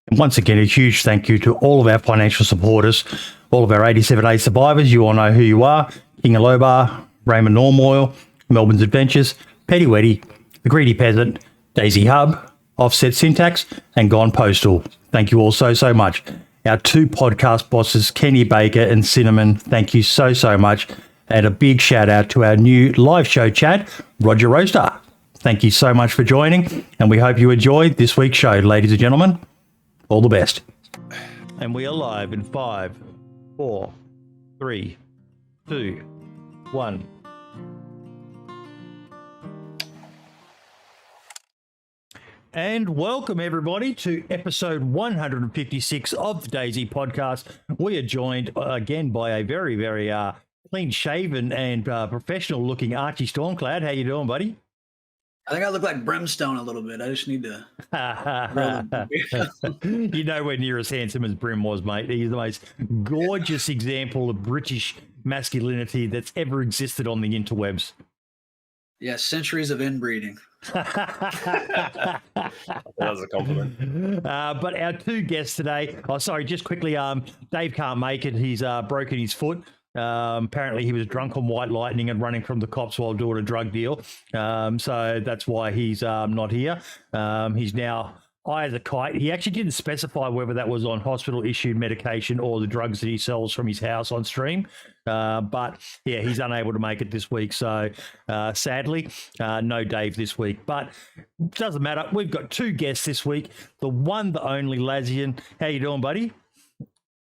And once again, a huge thank you to all of our financial supporters, all of our 87A survivors. You all know who you are. King Alobar, Raymond Normoil, Melbourne's Adventures, Petty Weddy, The Greedy Peasant, DayZ Hub, Offset Syntax, and Gone Postal. Thank you all so much. Our two podcast bosses, Kenny Baker and Cinnamon, thank you so much. And a big shout out to our new live show chat, Roger Roaster. Thank you so much for joining, and we hope you enjoyed this week's show, ladies and gentlemen. All the best. And we are live in 5, 4, 3, 2, 1. And welcome everybody to episode 156 of the DayZ Podcast. We are joined again by a very clean-shaven and professional-looking Archie Stormcloud. How you doing, buddy? I think I look like Brimstone a little bit. I just need to. You know we're near as handsome as Brim was, mate. He's the most gorgeous example of British masculinity that's ever existed on the interwebs. Yeah, centuries of inbreeding. That was a compliment. But our two guests today, just quickly, Dave can't make it. He's broken his foot. Apparently he was drunk on White Lightning and running from the cops while doing a drug deal. So that's why he's not here. He's now high as a kite. He actually didn't specify whether that was on hospital-issued medication or the drugs that he sells from his house on stream. But yeah, he's unable to make it this week. So sadly, no Dave this week. But it doesn't matter. We've got two guests this week. The one, the only Lasyen. How you doing, buddy?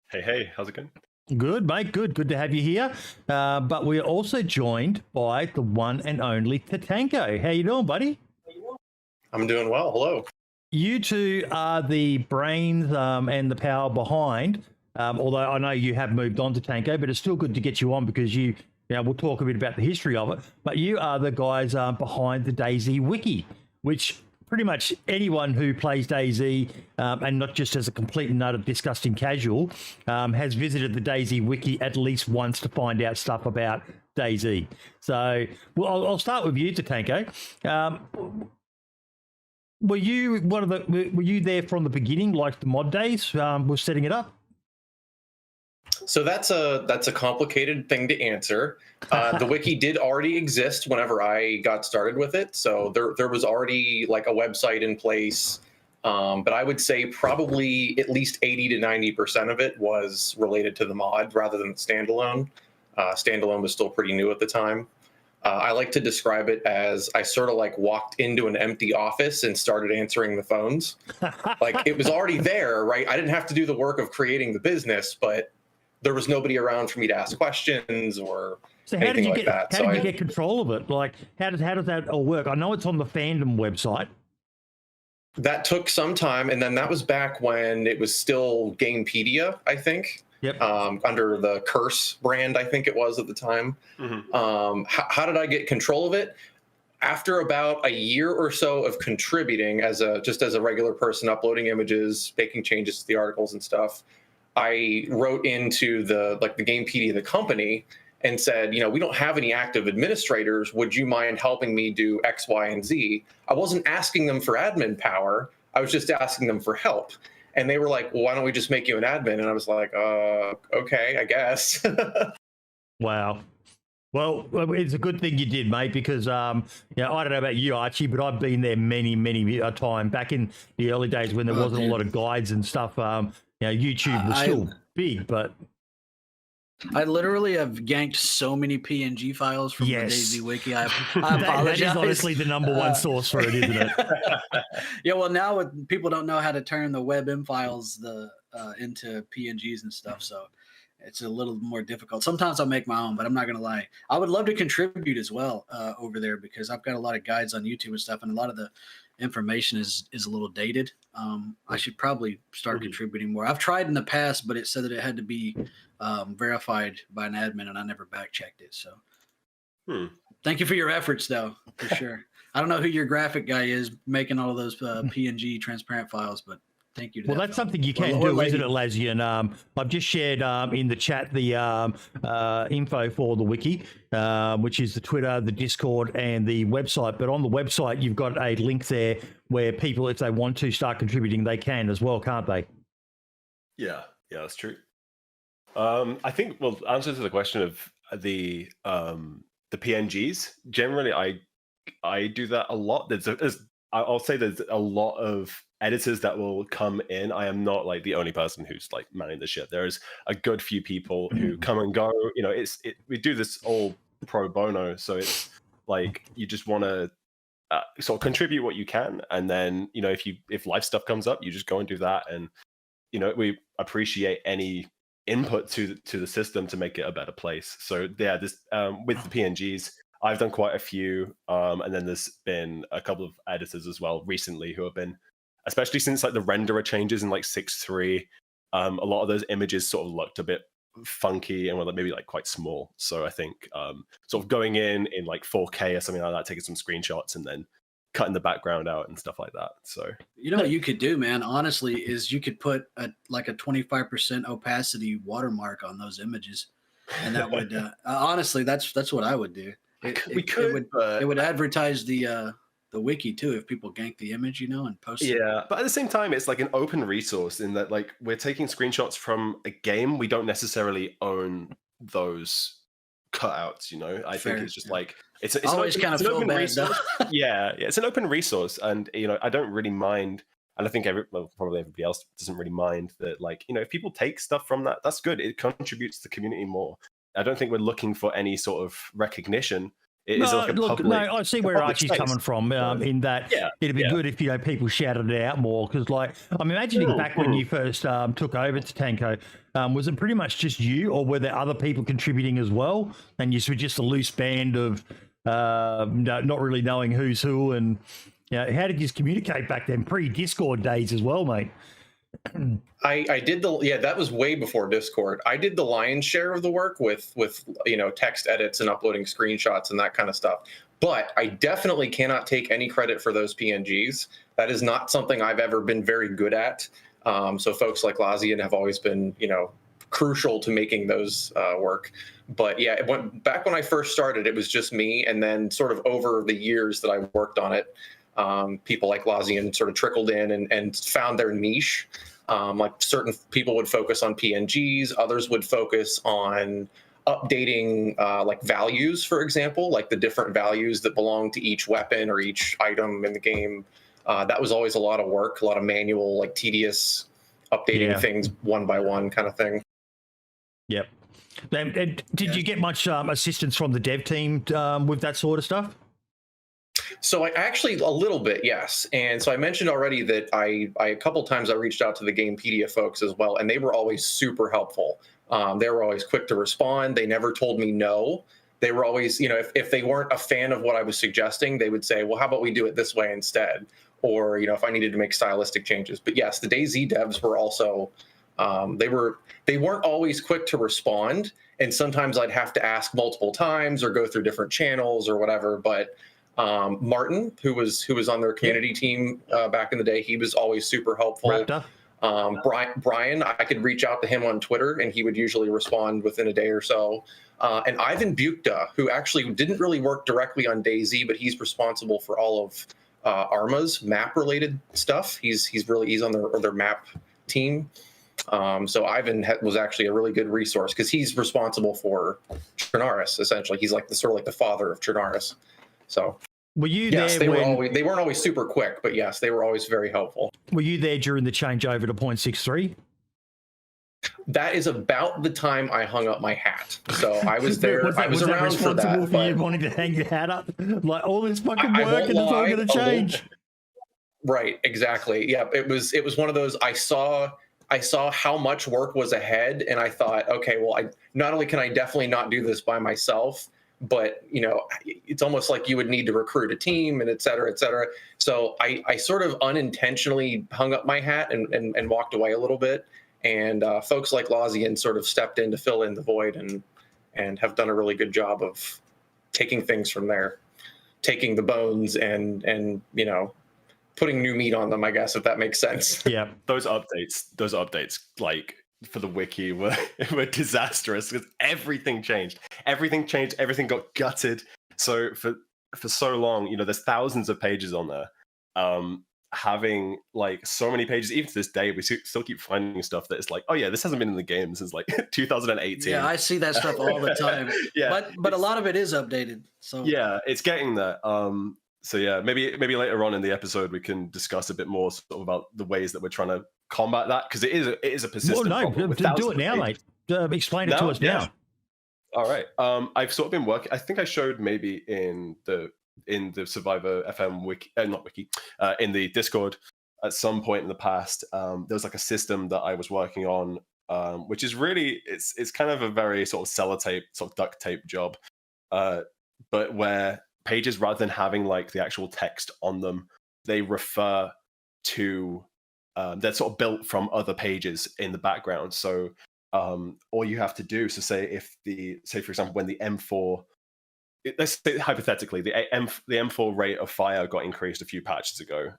Hey, how's it going? Good, mate. Good to have you here. But we're also joined by the one and only Tatanko. How you doing, buddy? I'm doing well. Hello. You two are the brains and the power behind. Although I know you have moved on to Tanko, but it's still good to get you on because we'll talk a bit about the history of it. But you are the guys behind the DayZ Wiki, which pretty much anyone who plays DayZ, and not just as a complete and utter disgusting casual, has visited the DayZ Wiki at least once to find out stuff about DayZ. So, well, I'll start with you, Tatanko. Were you there from the beginning, like the mod days, was setting it up? So that's a complicated thing to answer. The wiki did already exist whenever I got started with it, so there was already like a website in place. But I would say probably at least 80 to 90% of it was related to the mod rather than standalone. Standalone was still pretty new at the time. I like to describe it as I sort of like walked into an empty office and started answering the phones. Like it was already there, right? I didn't have to do the work of creating the business, but there was nobody around for me to ask questions or anything like that. How did you get control of it? Like, how does that all work? I know it's on the fandom website. That took some time, and then that was back when it was still Gamepedia, I think. Yep. Under the Curse brand, I think it was at the time. Mm-hmm. How did I get control of it? After about a year or so of contributing as a regular person, uploading images, making changes to the articles and stuff, I wrote into the Gamepedia, the company, and said, we don't have any active administrators. Would you mind helping me do X, Y, and Z? I wasn't asking them for admin power. I was just asking them for help. And they were like, well, why don't we just make you an admin? And I was like, okay, I guess. Wow. Well, it's a good thing you did, mate, because, I don't know about you, Archie, but I've been there many a time back in the early days when there wasn't a lot of guides and stuff. YouTube was still big, but I literally have ganked so many PNG files from the DayZ Wiki. I apologize. That is honestly the number one source for it, isn't it? Yeah, well, now people don't know how to turn the WebM files into PNGs and stuff, so it's a little more difficult. Sometimes I'll make my own, but I'm not going to lie. I would love to contribute as well over there because I've got a lot of guides on YouTube and stuff, and a lot of the information is a little dated. I should probably start contributing more. I've tried in the past, but it said that it had to be verified by an admin, and I never back checked it. So thank you for your efforts, though, for sure. I don't know who your graphic guy is making all of those PNG transparent files, but Thank you. To Well, that that's fella. something you can Or do, isn't lady. it, Lasyen? I've just shared in the chat the info for the wiki, which is the Twitter, the Discord, and the website. But on the website, you've got a link there where people, if they want to start contributing, they can as well, can't they? Yeah, that's true. I think, well, answer to the question of the PNGs. Generally, I do that a lot. I'll say there's a lot of editors that will come in. I am not like the only person who's like manning the shit. There's a good few people who come and go. You know, we do this all pro bono, so it's like you just want to sort of contribute what you can, and then you know if live stuff comes up, you just go and do that. And you know, we appreciate any input to the system to make it a better place. So yeah, this with the PNGs, I've done quite a few, and then there's been a couple of editors as well recently who have been, especially since like the renderer changes in like 6.3, a lot of those images sort of looked a bit funky and were maybe like quite small. So I think sort of going in like 4K or something like that, taking some screenshots and then cutting the background out and stuff like that. So you know what you could do, man, honestly, is you could put a 25% opacity watermark on those images, and that would honestly, that's what I would do. It would advertise the wiki too if people gank the image, you know, and post it. Yeah, but at the same time, it's like an open resource in that like we're taking screenshots from a game. We don't necessarily own those cutouts, you know. I think it's just like it's always kind of feel bad. yeah, it's an open resource, and you know, I don't really mind, and I think probably everybody else doesn't really mind that. Like, you know, if people take stuff from that, that's good. It contributes to the community more. I don't think we're looking for any sort of recognition. I see where Archie's coming from. In that, it'd be good if people shouted it out more. Because, like, I'm imagining back when you first took over Tatanko, was it pretty much just you, or were there other people contributing as well? And you were just a loose band of not really knowing who's who. And how did you communicate back then, pre-Discord days as well, mate? I did that was way before Discord. I did the lion's share of the work with you know, text edits and uploading screenshots and that kind of stuff. But I definitely cannot take any credit for those PNGs. That is not something I've ever been very good at. So folks like Lasyen have always been, you know, crucial to making those work. But yeah, back when I first started, it was just me, and then sort of over the years that I worked on it, people like Lasyen sort of trickled in and found their niche. Like certain people would focus on PNGs, others would focus on updating like values, for example, like the different values that belong to each weapon or each item in the game. That was always a lot of work, a lot of manual, like tedious updating things one by one kind of thing. Yep. And did you get much assistance from the dev team with that sort of stuff? So I actually, a little bit, yes. And so I mentioned already that I a couple times I reached out to the Gamepedia folks as well, and they were always super helpful. They were always quick to respond. They never told me no. They were always, you know, if they weren't a fan of what I was suggesting, they would say, well, how about we do it this way instead? Or, you know, if I needed to make stylistic changes. But yes, the DayZ devs were also, they weren't always quick to respond. And sometimes I'd have to ask multiple times or go through different channels or whatever. But Martin, who was on their community team back in the day, he was always super helpful. Brian, I could reach out to him on Twitter, and he would usually respond within a day or so. And Ivan Bukta, who actually didn't really work directly on DayZ, but he's responsible for all of Arma's map-related stuff. He's on their map team. So Ivan was actually a really good resource because he's responsible for Trinaris. Essentially, he's like the father of Trinaris. So were you yes, there? They weren't always super quick, but yes, they were always very helpful. Were you there during the changeover to 0.63? That is about the time I hung up my hat. So I was there. I was around for that. Responsible for you wanting to hang your hat up, like all this fucking work and it's all going to change. Right. Exactly. Yeah. It was one of those. I saw how much work was ahead, and I thought, okay, well, not only can I definitely not do this by myself, but, you know, it's almost like you would need to recruit a team and et cetera, et cetera. So I sort of unintentionally hung up my hat and walked away a little bit. And folks like Lasyen sort of stepped in to fill in the void and have done a really good job of taking things from there, taking the bones and you know, putting new meat on them, I guess, if that makes sense. Yeah. Those updates, like for the wiki were disastrous because everything changed. Everything got gutted. So for so long, there's thousands of pages on there. Having like so many pages, even to this day, we still keep finding stuff that is like, oh yeah, this hasn't been in the game since like 2018. Yeah, I see that stuff all the time. Yeah, but a lot of it is updated. So yeah, it's getting there. So yeah, maybe later on in the episode we can discuss a bit more sort of about the ways that we're trying to combat that, because it is a persistent problem. With do it now, mate. Explain it to us now. All right. I've sort of been working. I think I showed maybe in the Survivor FM wiki, not wiki, in the Discord at some point in the past. There was like a system that I was working on, which is really it's kind of a very sort of sellotape, sort of duct tape job, but where pages, rather than having like the actual text on them, they refer to they're sort of built from other pages in the background. So all you have to do, so say for example, when the M4, let's say hypothetically the M4 rate of fire got increased a few patches ago,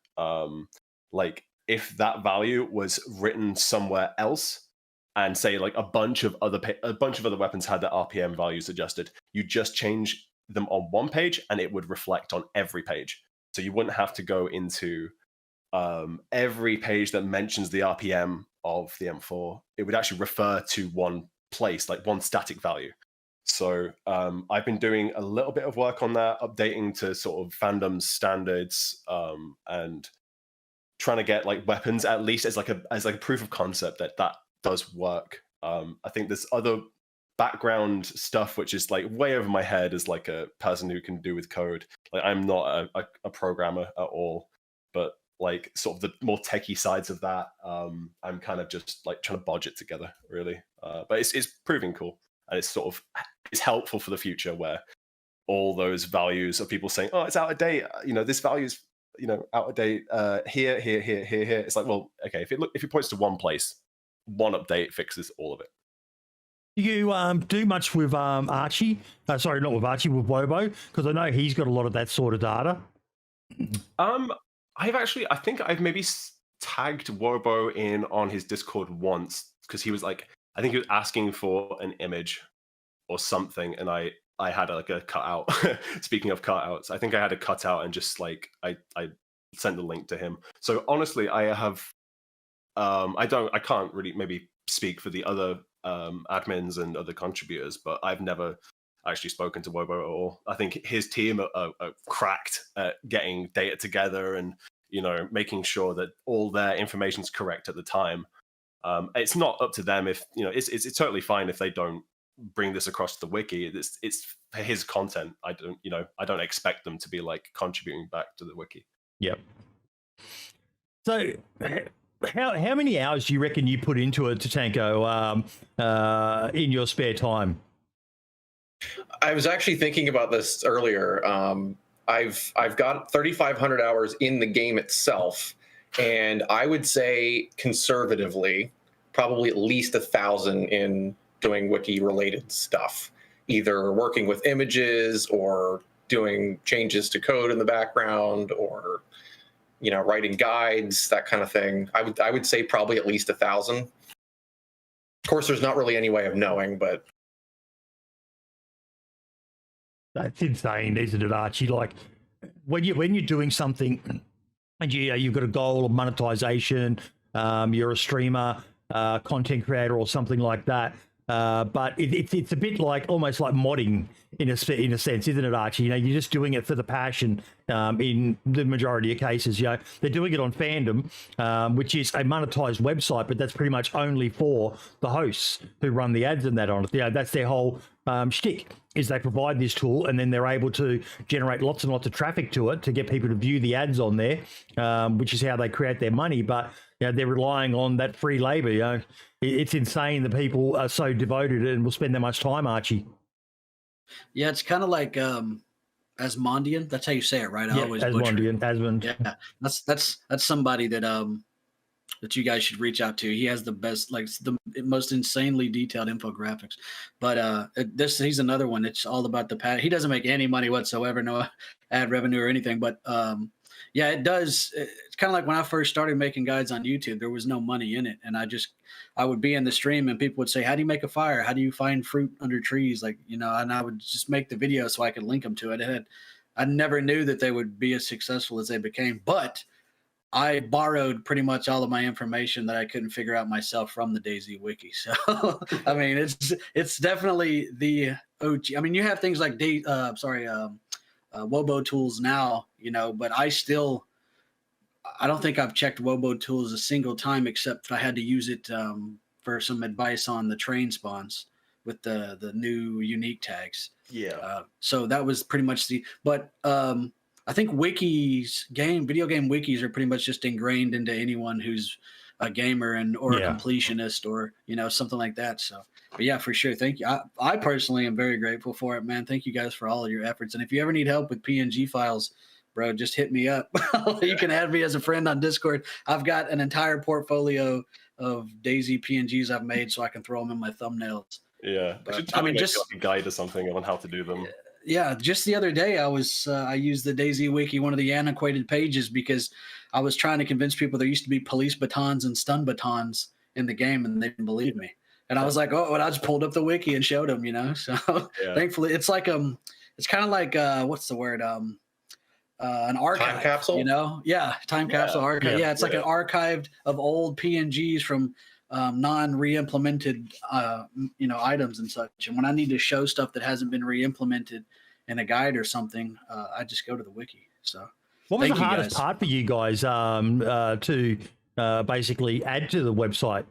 like if that value was written somewhere else, and say like a bunch of other weapons had their RPM values adjusted, you just change them on one page and it would reflect on every page. So you wouldn't have to go into every page that mentions the RPM of the M4. It would actually refer to one place, like one static value. So I've been doing a little bit of work on that, updating to sort of fandom standards, and trying to get like weapons at least as like a proof of concept that does work. I think there's other background stuff which is like way over my head as like a person who can do with code. Like I'm not a programmer at all, but like sort of the more techie sides of that, I'm kind of just like trying to bodge it together, really. But it's proving cool, and it's helpful for the future, where all those values of people saying, oh, it's out of date, this value's out of date, here. It's like, well, okay, if it points to one place, one update fixes all of it. Do you do much with Archie? Sorry, not with Archie, with Wobo, because I know he's got a lot of that sort of data. I think I've maybe tagged Wobo in on his Discord once, because he was like, I think he was asking for an image or something, and I had like a cutout. Speaking of cutouts, I think I had a cutout and just like I sent the link to him. So honestly, I have I can't really maybe speak for the other admins and other contributors, but I've never actually spoken to Wobo at all. I think his team are cracked at getting data together and making sure that all their information's correct at the time. It's not up to them if it's totally fine if they don't bring this across the wiki. It's for his content. I don't expect them to be like contributing back to the wiki. Yep. So how many hours do you reckon you put into it, Tatanko, in your spare time? I was actually thinking about this earlier. I've got 3,500 hours in the game itself, and I would say conservatively, probably at least 1,000 in doing wiki-related stuff, either working with images or doing changes to code in the background, or writing guides, that kind of thing. I would say probably at least 1,000. Of course, there's not really any way of knowing, but that's insane, isn't it, Archie? Like when you're doing something and you've got a goal of monetization, you're a streamer, content creator, or something like that. But it's a bit like almost like modding in a sense, isn't it, Archie? You're just doing it for the passion. In the majority of cases, they're doing it on Fandom, which is a monetized website, but that's pretty much only for the hosts who run the ads and that on it. That's their whole shtick, is they provide this tool and then they're able to generate lots and lots of traffic to it to get people to view the ads on there, which is how they create their money. But they're relying on that free labor. It's insane that people are so devoted and will spend that much time, Archie. Yeah, it's kind of like Asmondian. That's how you say it, right? I always Asmondian. Asmond. Yeah, that's somebody that that you guys should reach out to. He has the best, like the most insanely detailed infographics. But he's another one. It's all about the pad. He doesn't make any money whatsoever, no ad revenue or anything. But yeah, it does. It's kind of like when I first started making guides on YouTube, there was no money in it. And I would be in the stream and people would say, how do you make a fire? How do you find fruit under trees? Like, and I would just make the video so I could link them to it. I never knew that they would be as successful as they became, but I borrowed pretty much all of my information that I couldn't figure out myself from the DayZ Wiki. So, I mean, it's definitely the OG. I mean, you have things like Wobo tools now, but I don't think I've checked Wobo tools a single time, except I had to use it for some advice on the train spawns with the new unique tags. Yeah. So that was pretty much but I think video game wikis are pretty much just ingrained into anyone who's a gamer or a completionist or, something like that. So, but yeah, for sure. Thank you. I personally am very grateful for it, man. Thank you guys for all of your efforts. And if you ever need help with PNG files, bro, just hit me up. You can add me as a friend on Discord. I've got an entire portfolio of DayZ PNGs I've made so I can throw them in my thumbnails. Yeah. But, just like a guide or something on how to do them. Yeah, just the other day I used the DayZ Wiki, one of the antiquated pages, because I was trying to convince people there used to be police batons and stun batons in the game, and they didn't believe me. And I was like, oh, and I just pulled up the wiki and showed them, So thankfully, it's like it's kind of like what's the word? An archive, time capsule. Yeah, time capsule archive. Yeah, it's like an archive of old PNGs from non-re-implemented items and such. And when I need to show stuff that hasn't been re-implemented in a guide or something, I just go to the wiki. So what was the hardest part for you guys to basically add to the website?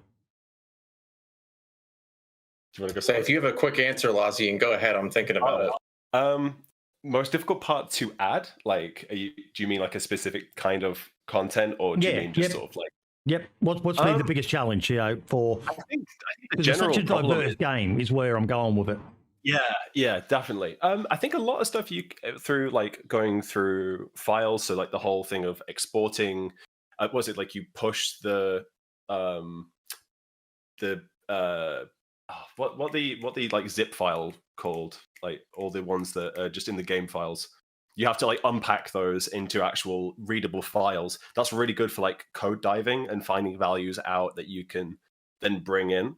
Do you want to go say if you have a quick answer, Lasyen, go ahead. I'm thinking about it. Most difficult part to add, like, do you mean like a specific kind of content, or do you mean just sort of like? Yep. What's been the biggest challenge, for? I think the general it's such a diverse game is where I'm going with it. Yeah, definitely. I think a lot of stuff through like going through files, so like the whole thing of exporting. Was it like you push the what the like zip file called? Like all the ones that are just in the game files. You have to like unpack those into actual readable files. That's really good for like code diving and finding values out that you can then bring in,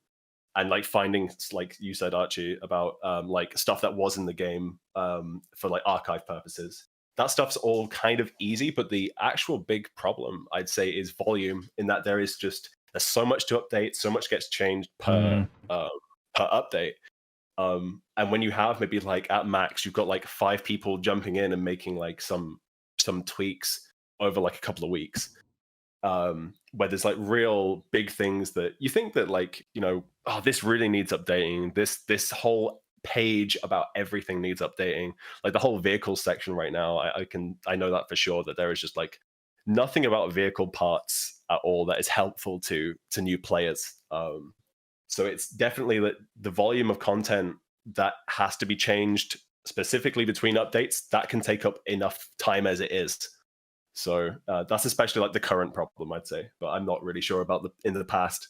and like finding, like you said, Archie, about like stuff that was in the game for like archive purposes. That stuff's all kind of easy, but the actual big problem, I'd say, is volume, in that there's so much to update, so much gets changed per update. And when you have maybe like at max, you've got like 5 people jumping in and making like some tweaks over like a couple of weeks, where there's like real big things that you think that like, this really needs updating. This whole page about everything needs updating. Like the whole vehicle section right now, I know that for sure, that there is just like nothing about vehicle parts at all that is helpful to new players. So it's definitely that the volume of content that has to be changed specifically between updates, that can take up enough time as it is. So that's especially like the current problem, I'd say, but I'm not really sure about in the past.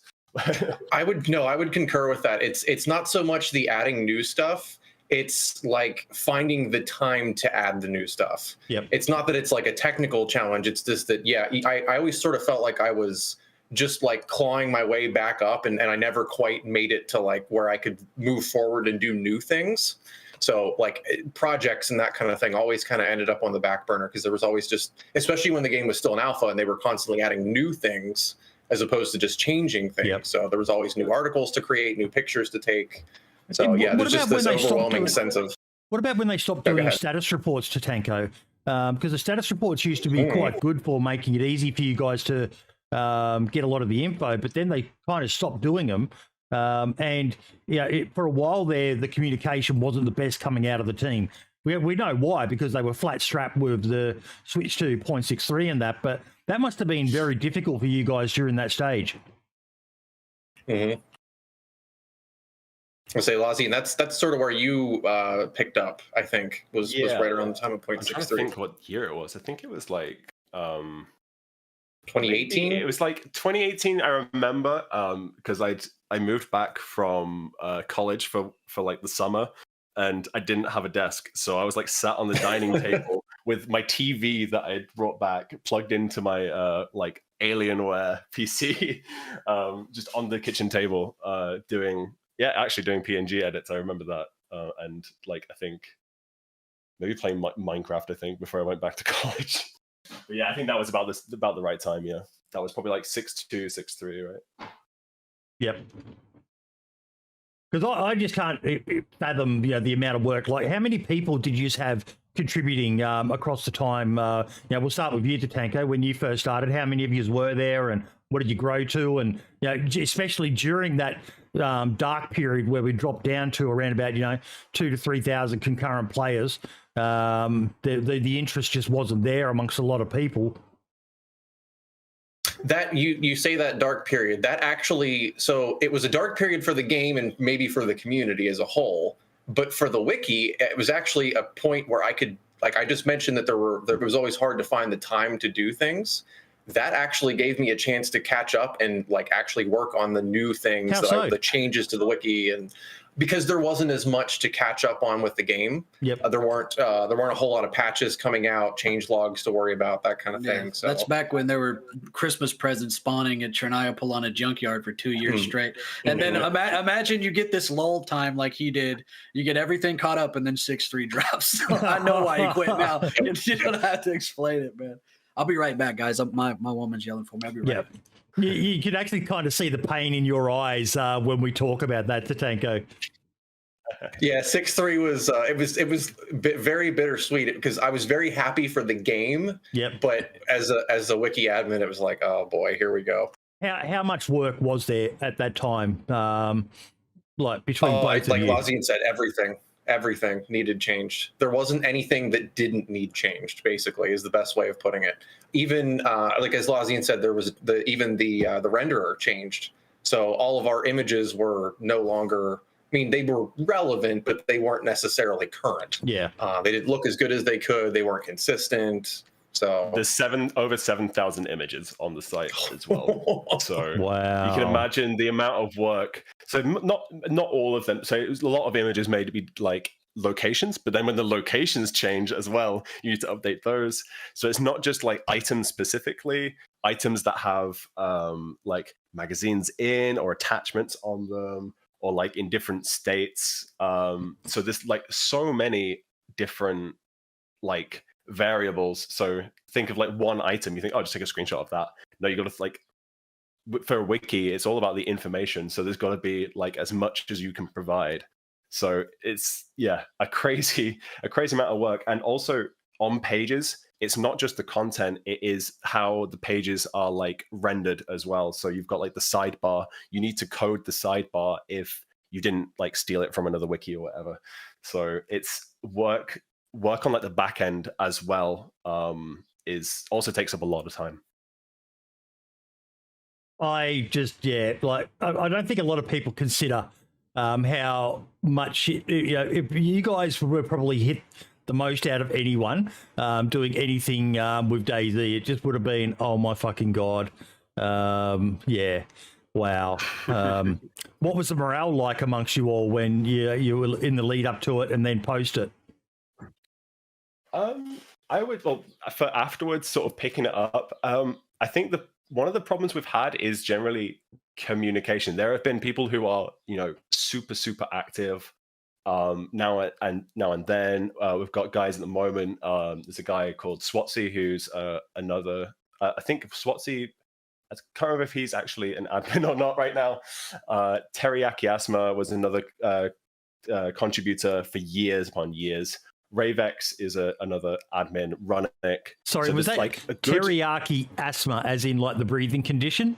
I would concur with that. It's not so much the adding new stuff. It's like finding the time to add the new stuff. Yep. It's not that it's like a technical challenge. It's just that, I always sort of felt like I was just like clawing my way back up, and I never quite made it to like where I could move forward and do new things. So like projects and that kind of thing always kind of ended up on the back burner, because there was always just, especially when the game was still in alpha and they were constantly adding new things as opposed to just changing things. Yep. So there was always new articles to create, new pictures to take. So there's just this overwhelming sense of. What about when they stopped doing status reports, Tatanko? Because the status reports used to be quite good for making it easy for you guys to get a lot of the info, but then they kind of stopped doing them. And for a while there, the communication wasn't the best coming out of the team. We know why, because they were flat strapped with the switch to 0.63 and that, but that must have been very difficult for you guys during that stage. Mm-hmm. I'll say, Lasyen, that's sort of where you picked up, I think, was right around the time of 0.63. I'm trying to think what year it was. I think it was like 2018. It was like 2018. I remember because I moved back from college for like the summer, and I didn't have a desk, so I was like sat on the dining table with my TV that I brought back plugged into my like Alienware PC, just on the kitchen table, doing PNG edits. I remember that, and like I think maybe playing Minecraft. I think before I went back to college. But yeah, I think that was about the right time. Yeah, that was probably like 6.2, 6.3, right? Yep. Because I just can't fathom, the amount of work. Like, how many people did you have contributing across the time? We'll start with you, Tatanko. When you first started, how many of you were there, and what did you grow to? And especially during that dark period where we dropped down to around about 2,000 to 3,000 concurrent players, the interest just wasn't there amongst a lot of people. That you say that dark period, that actually, so it was a dark period for the game and maybe for the community as a whole, but for the wiki, it was actually a point where I could, like I just mentioned that there was always hard to find the time to do things. That actually gave me a chance to catch up and like actually work on the new things, the changes to the wiki, and because there wasn't as much to catch up on with the game. Yep. There weren't a whole lot of patches coming out, change logs to worry about, that kind of thing. So that's back when there were Christmas presents spawning at Chernobyl on a junkyard for 2 years straight. And then imagine you get this lull time like he did. You get everything caught up, and then 6.3 drops. So I know why he quit now. You don't have to explain it, man. I'll be right back, guys. My woman's yelling for me. I'll be right back. You can actually kind of see the pain in your eyes when we talk about that, Tatanko. Yeah, 6.3 was it was very bittersweet because I was very happy for the game. Yep. But as a wiki admin, it was like, oh boy, here we go. How much work was there at that time? Like between both of you? Like Lasyen said, everything needed changed. There wasn't anything that didn't need changed, basically, is the best way of putting it. Even like as Lasyen said, there was the renderer changed. So all of our images were no longer, I mean, they were relevant, but they weren't necessarily current. Yeah. They didn't look as good as they could. They weren't consistent. So there's over 7,000 images on the site as well. So wow, you can imagine the amount of work. So not all of them. So it was a lot of images made to be like locations, but then when the locations change as well, you need to update those. So it's not just like items specifically, items that have like magazines in or attachments on them, or like in different states. So there's like so many different like variables. So think of like one item, you think, oh, just take a screenshot of that. No, you got to like, for a wiki, it's all about the information. So there's got to be like as much as you can provide. So it's a crazy amount of work. And also on pages, it's not just the content, it is how the pages are like rendered as well. So you've got like the sidebar, you need to code the sidebar if you didn't like steal it from another wiki or whatever. So it's work on like the back end as well, is also takes up a lot of time. I don't think a lot of people consider how much if you guys were probably hit the most out of anyone doing anything with DayZ, it just would have been, oh my fucking god. Wow. What was the morale like amongst you all when you were in the lead up to it and then post it? For afterwards, sort of picking it up. I think one of the problems we've had is generally communication. There have been people who are, super active now and then. We've got guys at the moment. There's a guy called Swatsy who's another. I think Swatsy. I can't remember if he's actually an admin or not right now. Teriyaki Asma was another contributor for years upon years. Ravex is another admin. Runic. Sorry, so was that like teriyaki asthma, as in like the breathing condition?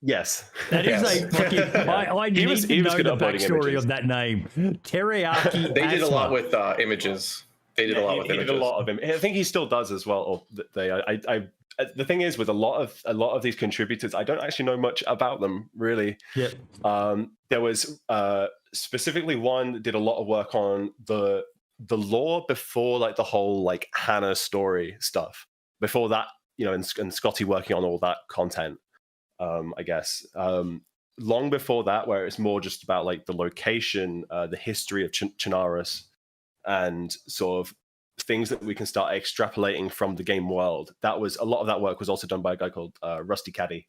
Yes. That is a fucking. I need to know the backstory of that name. Teriyaki. They did a lot with images. They did a lot with images. Did a lot of him. I think he still does as well. Or the thing is with a lot of these contributors, I don't actually know much about them really. Yeah. There was specifically one that did a lot of work on the lore before like the whole like Hannah story stuff. Before that, and Scotty working on all that content. I guess long before that, where it's more just about like the location, the history of Chernarus, and sort of things that we can start extrapolating from the game world. That was a lot of that work was also done by a guy called Rusty Caddy.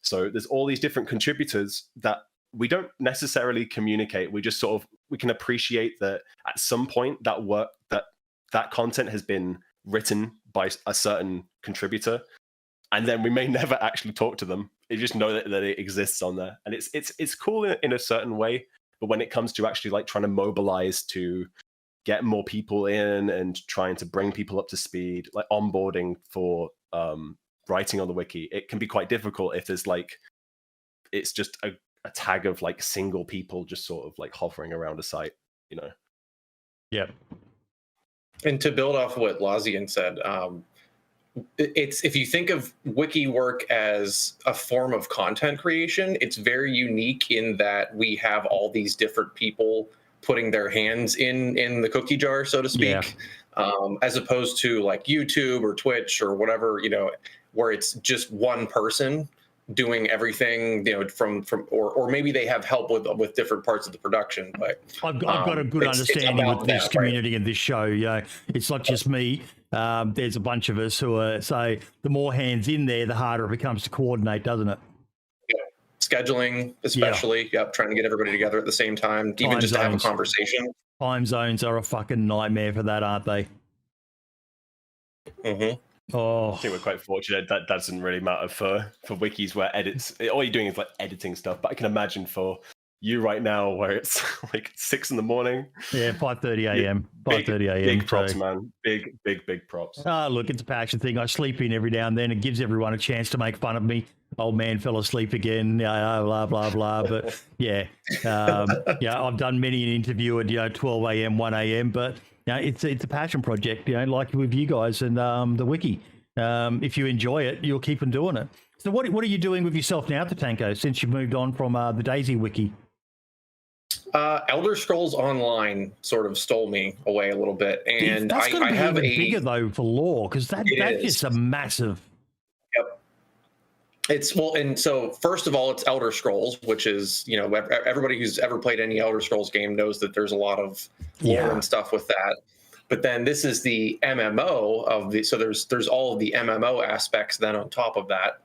So there's all these different contributors that we don't necessarily communicate. We just sort of, we can appreciate that at some point that work, that content has been written by a certain contributor, and then we may never actually talk to them. You just know that it exists on there, and it's cool in a certain way. But when it comes to actually like trying to mobilize to get more people in and trying to bring people up to speed, like onboarding for writing on the wiki, it can be quite difficult if there's like, it's just a tag of like single people just sort of like hovering around a site, you know? Yeah. And to build off what Lasyen said, it's, if you think of wiki work as a form of content creation, it's very unique in that we have all these different people putting their hands in the cookie jar, so to speak, as opposed to like YouTube or Twitch or whatever, you know, where it's just one person doing everything, you know, from or maybe they have help with different parts of the production. But I've got a good understanding with this community and this show. You know, it's not just me. There's a bunch of us who are, so the more hands in there, the harder it becomes to coordinate, doesn't it? Yeah. Scheduling, especially, trying to get everybody together at the same time, even just to have a conversation. Time zones are a fucking nightmare for that, aren't they? Mm-hmm. Oh, I think we're quite fortunate that doesn't really matter for wikis where all you're doing is like editing stuff. But I can imagine for you right now where it's like 6 a.m. Yeah, 5:30 a.m. 5:30 a.m. Big props, man. Big props. Look, it's a passion thing. I sleep in every now and then. It gives everyone a chance to make fun of me. Old man fell asleep again. Blah blah blah. But yeah, I've done many an interview at 12 a.m., 1 a.m. But it's a passion project. Like with you guys and the wiki. If you enjoy it, you'll keep on doing it. So what are you doing with yourself now, Tatanko, since you've moved on from the DayZ Wiki? Elder Scrolls Online sort of stole me away a little bit, and that's going to be have even bigger though for lore, because that's just a massive. Yep. It's and so first of all, it's Elder Scrolls, which is, you know, everybody who's ever played any Elder Scrolls game knows that there's a lot of lore and stuff with that. But then this is the MMO of the, so there's all of the MMO aspects then on top of that.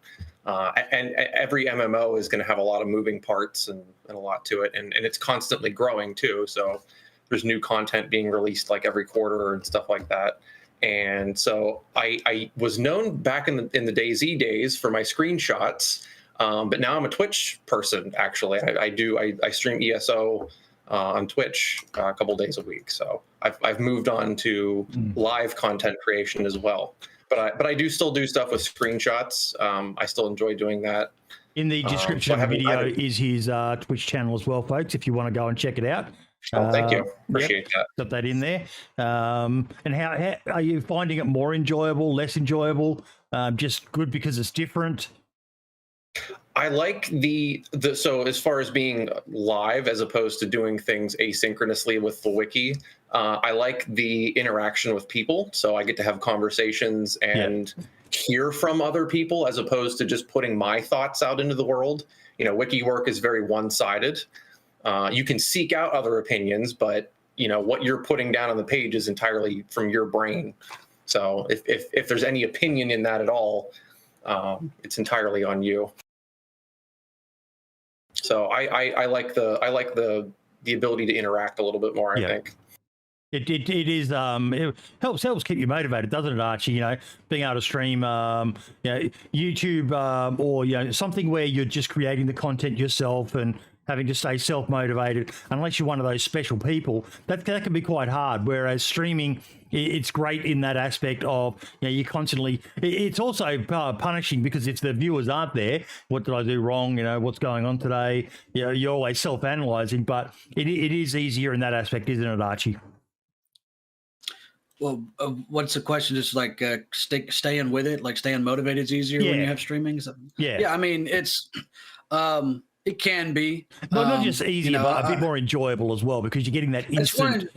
And every MMO is going to have a lot of moving parts and a lot to it. And it's constantly growing too. So there's new content being released like every quarter and stuff like that. And so I was known back in the DayZ days for my screenshots. But now I'm a Twitch person, actually. I stream ESO on Twitch a couple days a week. So I've moved on to live content creation as well. But I do still do stuff with screenshots. I still enjoy doing that. In the description of the video is his Twitch channel as well, folks, if you want to go and check it out. Oh, thank you. Appreciate that. Got that in there. And how are you finding it more enjoyable, less enjoyable, just good because it's different? I like the so as far as being live as opposed to doing things asynchronously with the wiki, I like the interaction with people. So I get to have conversations and hear from other people as opposed to just putting my thoughts out into the world. You know, wiki work is very one-sided. You can seek out other opinions, but you know what you're putting down on the page is entirely from your brain. So if there's any opinion in that at all, it's entirely on you. So I like the ability to interact a little bit more. I think it is it helps keep you motivated, doesn't it, Archie? You know, being able to stream YouTube or something where you're just creating the content yourself and having to stay self-motivated, unless you're one of those special people, that can be quite hard. Whereas streaming, it's great in that aspect of, you constantly, it's also punishing because if the viewers aren't there, what did I do wrong? What's going on today? You're always self-analyzing, but it is easier in that aspect, isn't it, Archie? Well, what's the question? Just like staying with it, like staying motivated is easier when you have streaming? Yeah, I mean, it's... it can be. Well, not just easier, but a bit more enjoyable as well, because you're getting that instant.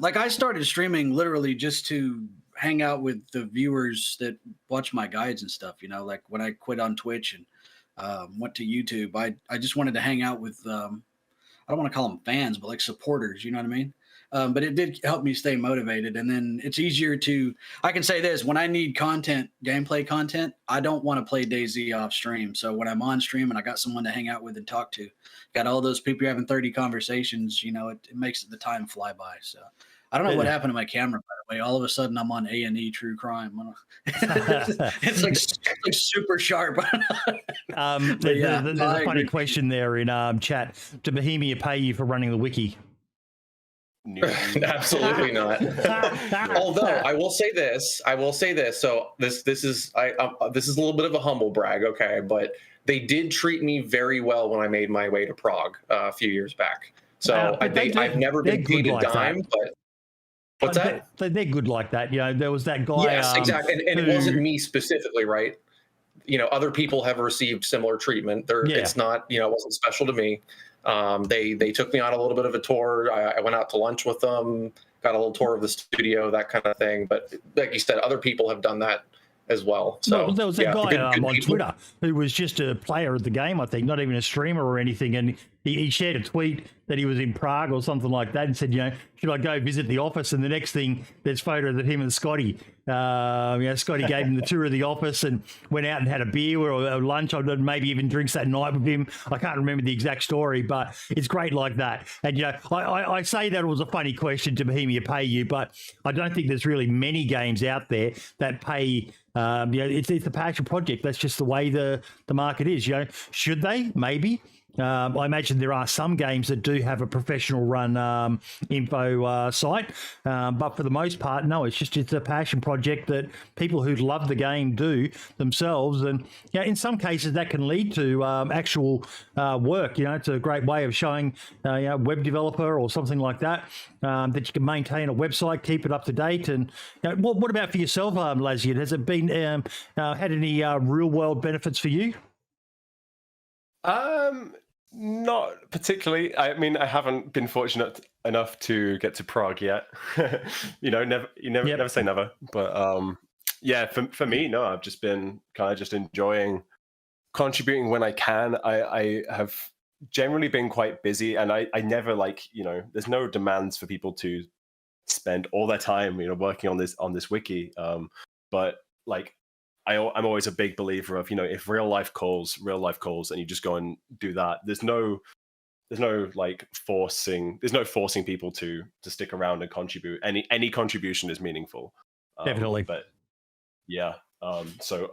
Like I started streaming literally just to hang out with the viewers that watch my guides and stuff. Like when I quit on Twitch and went to YouTube, I just wanted to hang out with, I don't want to call them fans, but like supporters, you know what I mean? But it did help me stay motivated. And then it's easier I can say this, when I need content, gameplay content, I don't want to play DayZ off stream. So when I'm on stream and I got someone to hang out with and talk to, got all those people having 30 conversations, it makes the time fly by. So I don't know what happened to my camera, by the way. All of a sudden I'm on A&E True Crime. It's like super sharp. There's a funny question there in chat. Did Bohemia pay you for running the wiki? No. Absolutely not. Although I will say this. So this is a little bit of a humble brag, okay? But they did treat me very well when I made my way to Prague a few years back. So I've never been paid a dime, but what's that? They're good like that. There was that guy. Yes, exactly. And it wasn't me specifically, right? Other people have received similar treatment. It's not, it wasn't special to me. They took me on a little bit of a tour. I went out to lunch with them, got a little tour of the studio, that kind of thing. But like you said, other people have done that as well. So there was a guy on Twitter who was just a player of the game, I think, not even a streamer or anything. And he shared a tweet that he was in Prague or something like that and said, should I go visit the office? And the next thing, there's photos of him and Scotty. Scotty gave him the tour of the office and went out and had a beer or a lunch, or maybe even drinks that night with him. I can't remember the exact story, but it's great like that. And, I say that it was a funny question to Bohemia pay you, but I don't think there's really many games out there that pay. It's a passion project. That's just the way the market is. Should they? Maybe. I imagine there are some games that do have a professional run info site, but for the most part, no. It's a passion project that people who love the game do themselves, and in some cases that can lead to actual work. It's a great way of showing web developer or something like that that you can maintain a website, keep it up to date. And what about for yourself, Lasyen? Has it been had any real world benefits for you? Not particularly. I mean, I haven't been fortunate enough to get to Prague yet. Never say never. But for me, no, I've just been kind of just enjoying contributing when I can. I have generally been quite busy, and I never there's no demands for people to spend all their time, working on this wiki. But I'm always a big believer of, if real life calls, and you just go and do that. There's no forcing people to stick around and contribute. Any contribution is meaningful. Definitely. But yeah. So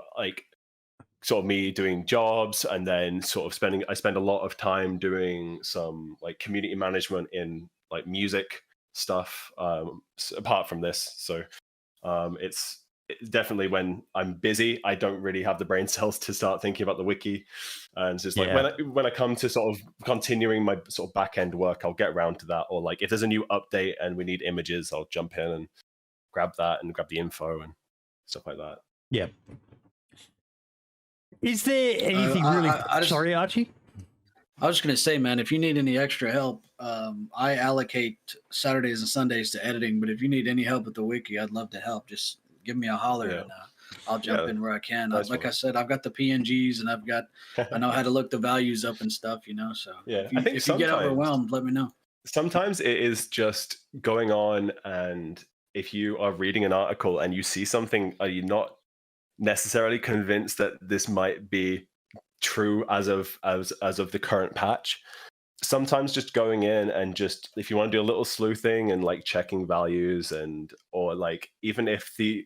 sort of me doing jobs, and then sort of I spend a lot of time doing some community management in music stuff, apart from this. So it's definitely when I'm busy, I don't really have the brain cells to start thinking about the wiki. And it's just when I come to sort of continuing my sort of back end work, I'll get around to that. Or if there's a new update and we need images, I'll jump in and grab that and grab the info and stuff like that. Yeah. Is there anything sorry, Archie? I was just going to say, man, if you need any extra help, I allocate Saturdays and Sundays to editing. But if you need any help with the wiki, I'd love to help. Just give me a holler and I'll jump in where I can. I said, I've got the PNGs and I know how to look the values up and stuff, So if you get overwhelmed, let me know. Sometimes it is just going on, and if you are reading an article and you see something, are you not necessarily convinced that this might be true as of the current patch? Sometimes just going in and just, if you want to do a little sleuthing and checking values, or even if the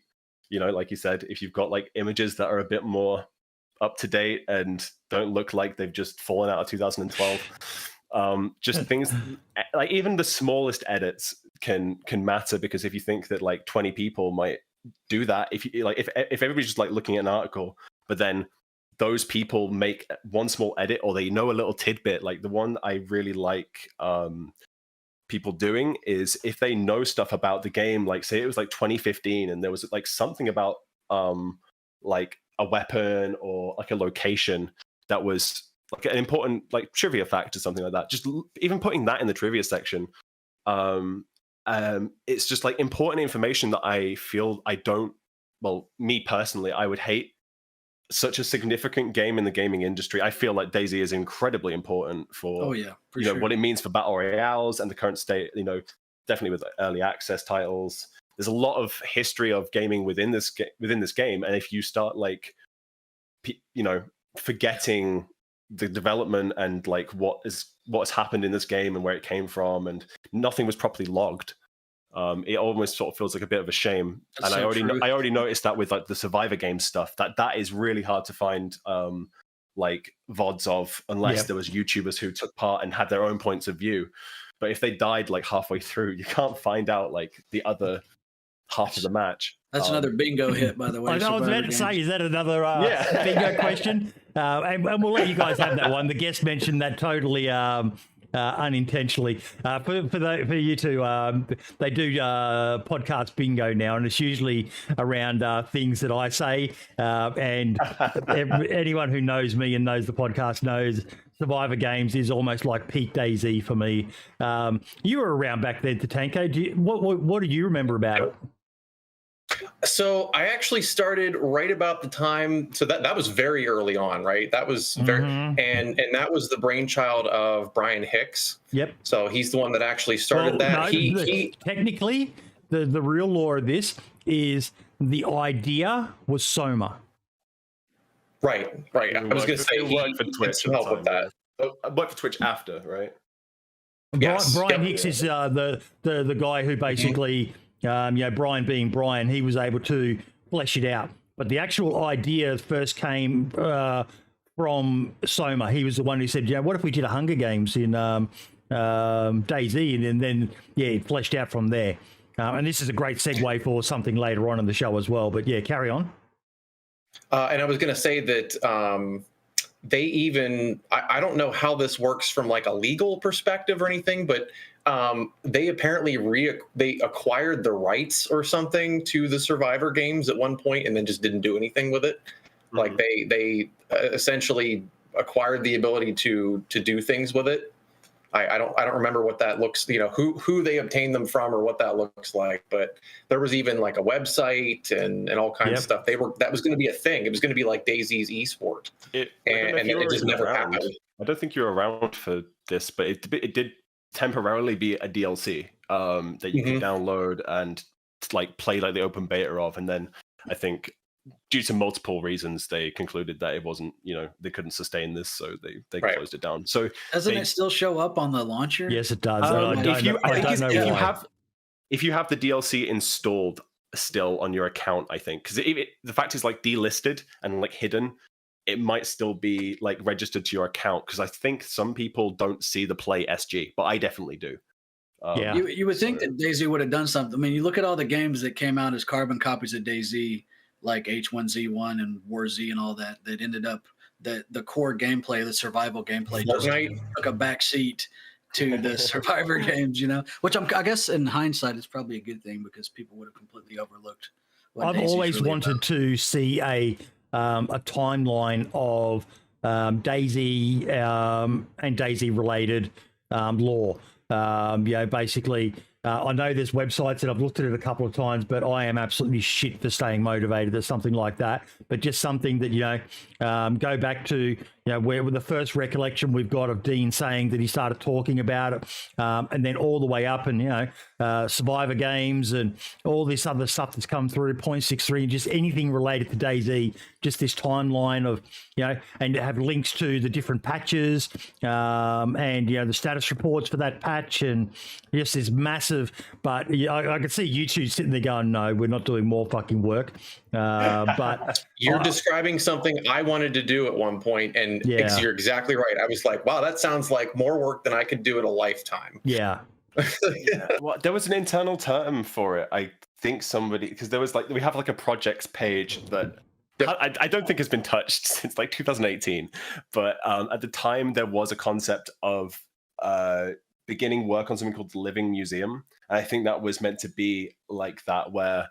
like you said, if you've got images that are a bit more up to date and don't look like they've just fallen out of 2012, just things even the smallest edits can matter, because if you think that 20 people might do that, if everybody's just looking at an article, but then those people make one small edit, or they know a little tidbit, the one I really like people doing is if they know stuff about the game, say it was 2015 and there was something about a weapon or a location that was an important trivia fact or something like that, just even putting that in the trivia section, it's just important information that I feel me personally, I would hate such a significant game in the gaming industry. I feel like DayZ is incredibly important for sure. What it means for battle royales and the current state, definitely with early access titles. There's a lot of history of gaming within this game, and if you start like, forgetting the development and like what has happened in this game and where it came from, and nothing was properly logged, it almost sort of feels like a bit of a shame. That's and so I already noticed that with like the Survivor game stuff, that is really hard to find like VODs of, unless there was YouTubers who took part and had their own points of view. But if they died like halfway through, you can't find out like the other half of the match. That's another bingo hit, by the way. I was Survivor about to games. say, is that another bingo question? And we'll let you guys have that one. The guest mentioned that totally unintentionally. For you two, they do podcast bingo now, and it's usually around things that I say. And anyone who knows me and knows the podcast knows Survivor Games is almost like peak DayZ for me. You were around back then, Tatanko. What do you remember about it? So I actually started right about the time. So that was very early on, right? That was very, and that was the brainchild of Brian Hicks. Yep. So he's the one that actually started that. No, He technically, the real lore of this is the idea was Soma. Right. I was going to say he worked for Twitch. some help with that. I worked for Twitch after, right? Yes. Brian Yep. Hicks is the guy who basically, Brian being Brian, he was able to flesh it out. But the actual idea first came from Soma. He was the one who said, what if we did a Hunger Games in DayZ? And then it fleshed out from there. And this is a great segue for something later on in the show as well. But carry on. And I was going to say that they even, I don't know how this works from like a legal perspective or anything, but they apparently they acquired the rights or something to the Survivor games at one point and then just didn't do anything with it. Mm-hmm. Like they essentially acquired the ability to do things with it. I don't remember what that looks, who they obtained them from or what that looks like, but there was even like a website and all kinds of stuff. That was going to be a thing. It was going to be like DayZ's esport, and it just never happened. I don't think you were around for this, but it did temporarily be a DLC that you could download and like play like the open beta of, and then I think due to multiple reasons, they concluded that it wasn't, they couldn't sustain this, so they closed it down. So doesn't it still show up on the launcher? Yes, it does. If you have the DLC installed still on your account, I think, because the fact is like delisted and like hidden, it might still be like registered to your account, because I think some people don't see the play SG, but I definitely do. You would think that DayZ would have done something. I mean, you look at all the games that came out as carbon copies of DayZ, like H1Z1 and War Z and all that ended up the core gameplay, the survival gameplay, just took a back seat to the Survivor games, which I guess in hindsight is probably a good thing, because people would have completely overlooked what I've DayZ's always really wanted about. to see a timeline of DayZ and DayZ related lore. Basically, I know there's websites and I've looked at it a couple of times, but I am absolutely shit for staying motivated or something like that. But just something that, go back to, where the first recollection we've got of Dean saying that he started talking about it, and then all the way up and, Survivor games and all this other stuff that's come through, 0.63, just anything related to DayZ, just this timeline of, and to have links to the different patches, and, the status reports for that patch, and just this massive, but I could see YouTube sitting there going, no, we're not doing more fucking work. But you're describing something I wanted to do at one point, and you're exactly right. I was like, wow, that sounds like more work than I could do in a lifetime. Yeah. Well, there was an internal term for it. I think because there was we have like a projects page that I don't think has been touched since like 2018. But at the time, there was a concept of beginning work on something called the Living Museum. And I think that was meant to be like that, where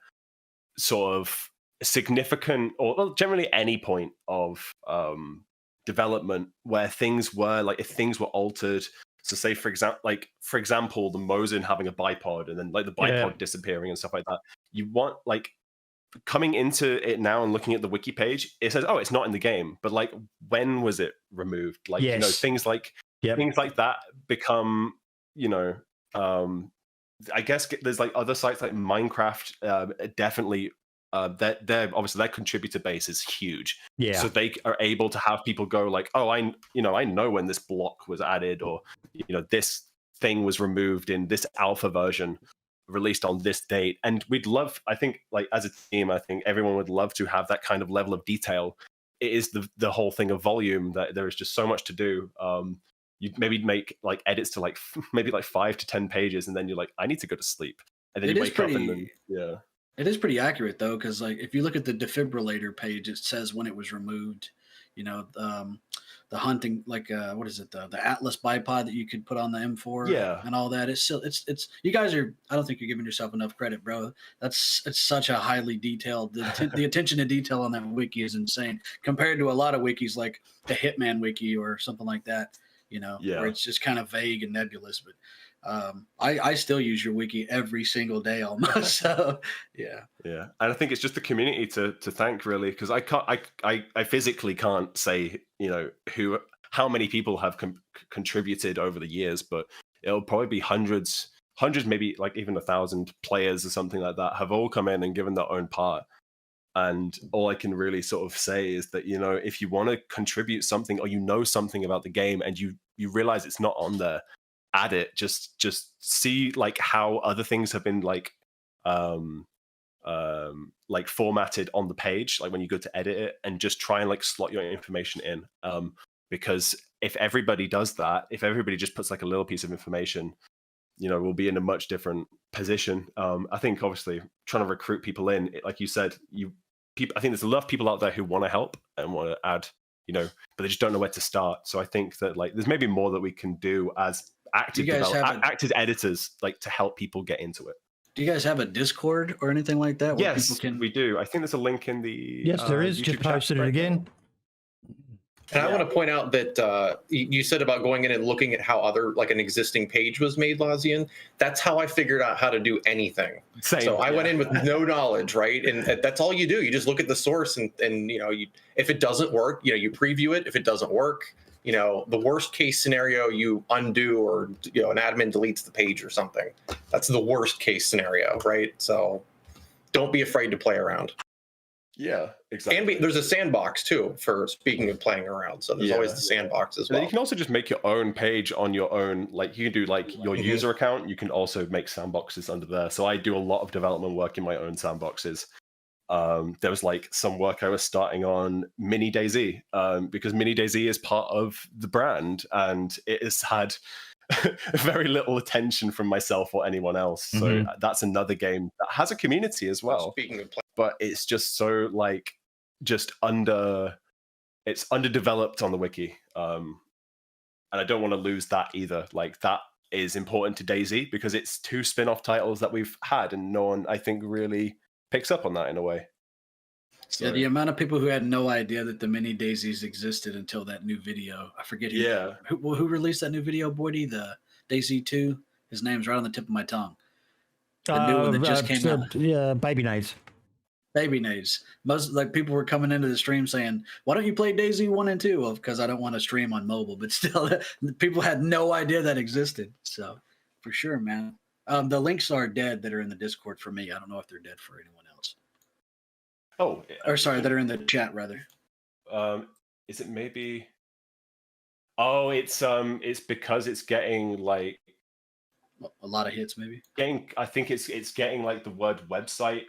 sort of significant, or generally any point of development where things were like, if things were altered. So say, for example, the Mosin having a bipod and then like the bipod disappearing and stuff like that. You want like coming into it now and looking at the wiki page, it says, oh, it's not in the game. But like, when was it removed? Like, things like things like that become, I guess there's like other sites like Minecraft, definitely. They're obviously their contributor base is huge, Yeah. so they are able to have people go like, oh, I know when this block was added, or this thing was removed in this alpha version, released on this date. And we'd love, I think, like as a team, I think everyone would love to have that kind of level of detail. It is the whole thing of volume, that there is just so much to do. You maybe make like edits to like maybe like 5 to 10 pages, and then you're like, I need to go to sleep, and then you wake up and then It is pretty accurate though, because like if you look at the defibrillator page, it says when it was removed. The hunting, like what is it, the Atlas bipod that you could put on the M4, and all that. It's still it's you guys are. I don't think you're giving yourself enough credit, bro. It's such a highly detailed. The attention to detail on that wiki is insane compared to a lot of wikis like the Hitman wiki or something like that. Where it's just kind of vague and nebulous, but. I still use your wiki every single day almost. So yeah, and I think it's just the community to thank, really, because I physically can't say how many people have contributed over the years, but it'll probably be hundreds, maybe like even 1,000 players or something like that have all come in and given their own part. And all I can really sort of say is that if you want to contribute something, or something about the game, and you realize it's not on there, add it. Just see like how other things have been like formatted on the page, like when you go to edit it, and just try and like slot your information in, because if everybody does that, if everybody just puts like a little piece of information, we'll be in a much different position. I think obviously trying to recruit people in, like you said, I think there's a lot of people out there who want to help and want to add, but they just don't know where to start. So I think that like there's maybe more that we can do as active editors, like to help people get into it. Do you guys have a Discord or anything like that? Yes, we do. I think there's a link in the Yes, there is. YouTube just posted it again. And I want to point out that you said about going in and looking at how an existing page was made, Lasyen. That's how I figured out how to do anything. Same, so I went in with no knowledge, right? And that's all you do. You just look at the source, and if it doesn't work, you preview it. If it doesn't work, the worst case scenario, you undo, or an admin deletes the page or something. That's the worst case scenario, right? So don't be afraid to play around. Yeah, exactly. And there's a sandbox too, for speaking of playing around. So there's always the sandbox as well. And you can also just make your own page on your own. Like you can do like your user account. You can also make sandboxes under there. So I do a lot of development work in my own sandboxes. There was like some work I was starting on Mini DayZ, because Mini DayZ is part of the brand, and it has had very little attention from myself or anyone else. So that's another game that has a community as well. Speaking of but it's just so like it's underdeveloped on the wiki, and I don't want to lose that either. Like that is important to DayZ, because it's 2 spin-off titles that we've had, and no one, I think, really picks up on that in a way. So, yeah, the amount of people who had no idea that the mini DayZs existed until that new video. I forget who released that new video, Boydie, the DayZ 2. His name's right on the tip of my tongue. The new one that just came out. Yeah, Baby Nades. Baby Nades. Most people were coming into the stream saying, "Why don't you play DayZ 1 and 2?" Well, because I don't want to stream on mobile. But still, people had no idea that existed. So, for sure, man. The links are dead that are in the Discord for me. I don't know if they're dead for anyone else. Oh, or sorry, that are in the chat rather. Is it maybe? Oh, it's because it's getting like a lot of hits, maybe. I think it's getting like the word website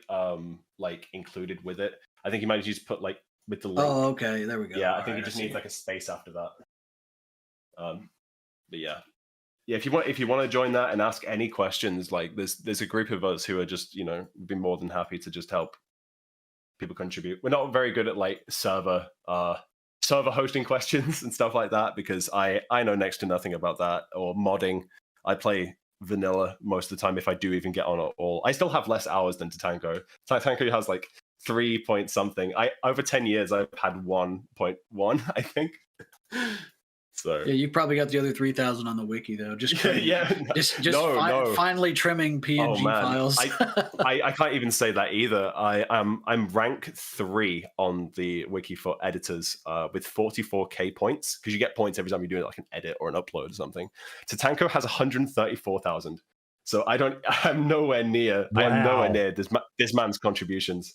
like included with it. I think you might just put like with the link. Oh, okay, there we go. Yeah, I think it just needs like a space after that. But yeah, if you want to join that and ask any questions, like there's a group of us who are just would be more than happy to just help people contribute. We're not very good at like server hosting questions and stuff like that, because I know next to nothing about that, or modding. I play vanilla most of the time, if I do even get on at all. I still have less hours than Tatanko. Tatanko has like 3 point something. Over 10 years I've had 1.1, I think. So yeah, you probably got the other 3,000 on the wiki though. Just finally trimming PNG files. I can't even say that either. I'm rank 3 on the wiki for editors with 44k points, because you get points every time you do like an edit or an upload or something. Tatanko has 134,000. So I'm nowhere near. Wow. I'm nowhere near this man's contributions.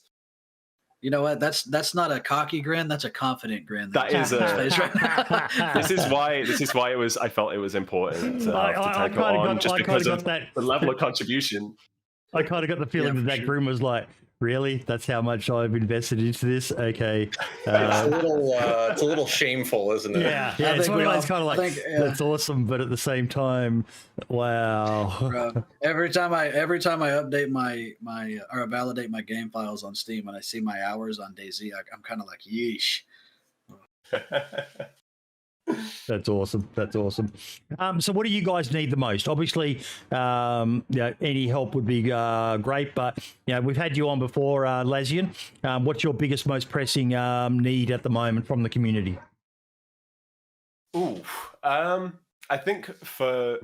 You know what? That's not a cocky grin. That's a confident grin. That is on his face right now. This is why it was. I felt it was important to have I Tatanko kinda on, got- just I because kinda of got that. the level of contribution. I kind of got the feeling Yeah, for that sure. grin was like, really? That's how much I've invested into this? Okay. It's a little shameful, isn't it? Yeah, I it's think one we of all those kind of like, think, that's awesome, but at the same time, wow. Bro, every time I update my or validate my game files on Steam and I see my hours on DayZ, I'm kind of like, yeesh. That's awesome. That's awesome. So what do you guys need the most? Obviously, any help would be great, but we've had you on before, Lasyen. What's your biggest, most pressing need at the moment from the community? Ooh, I think for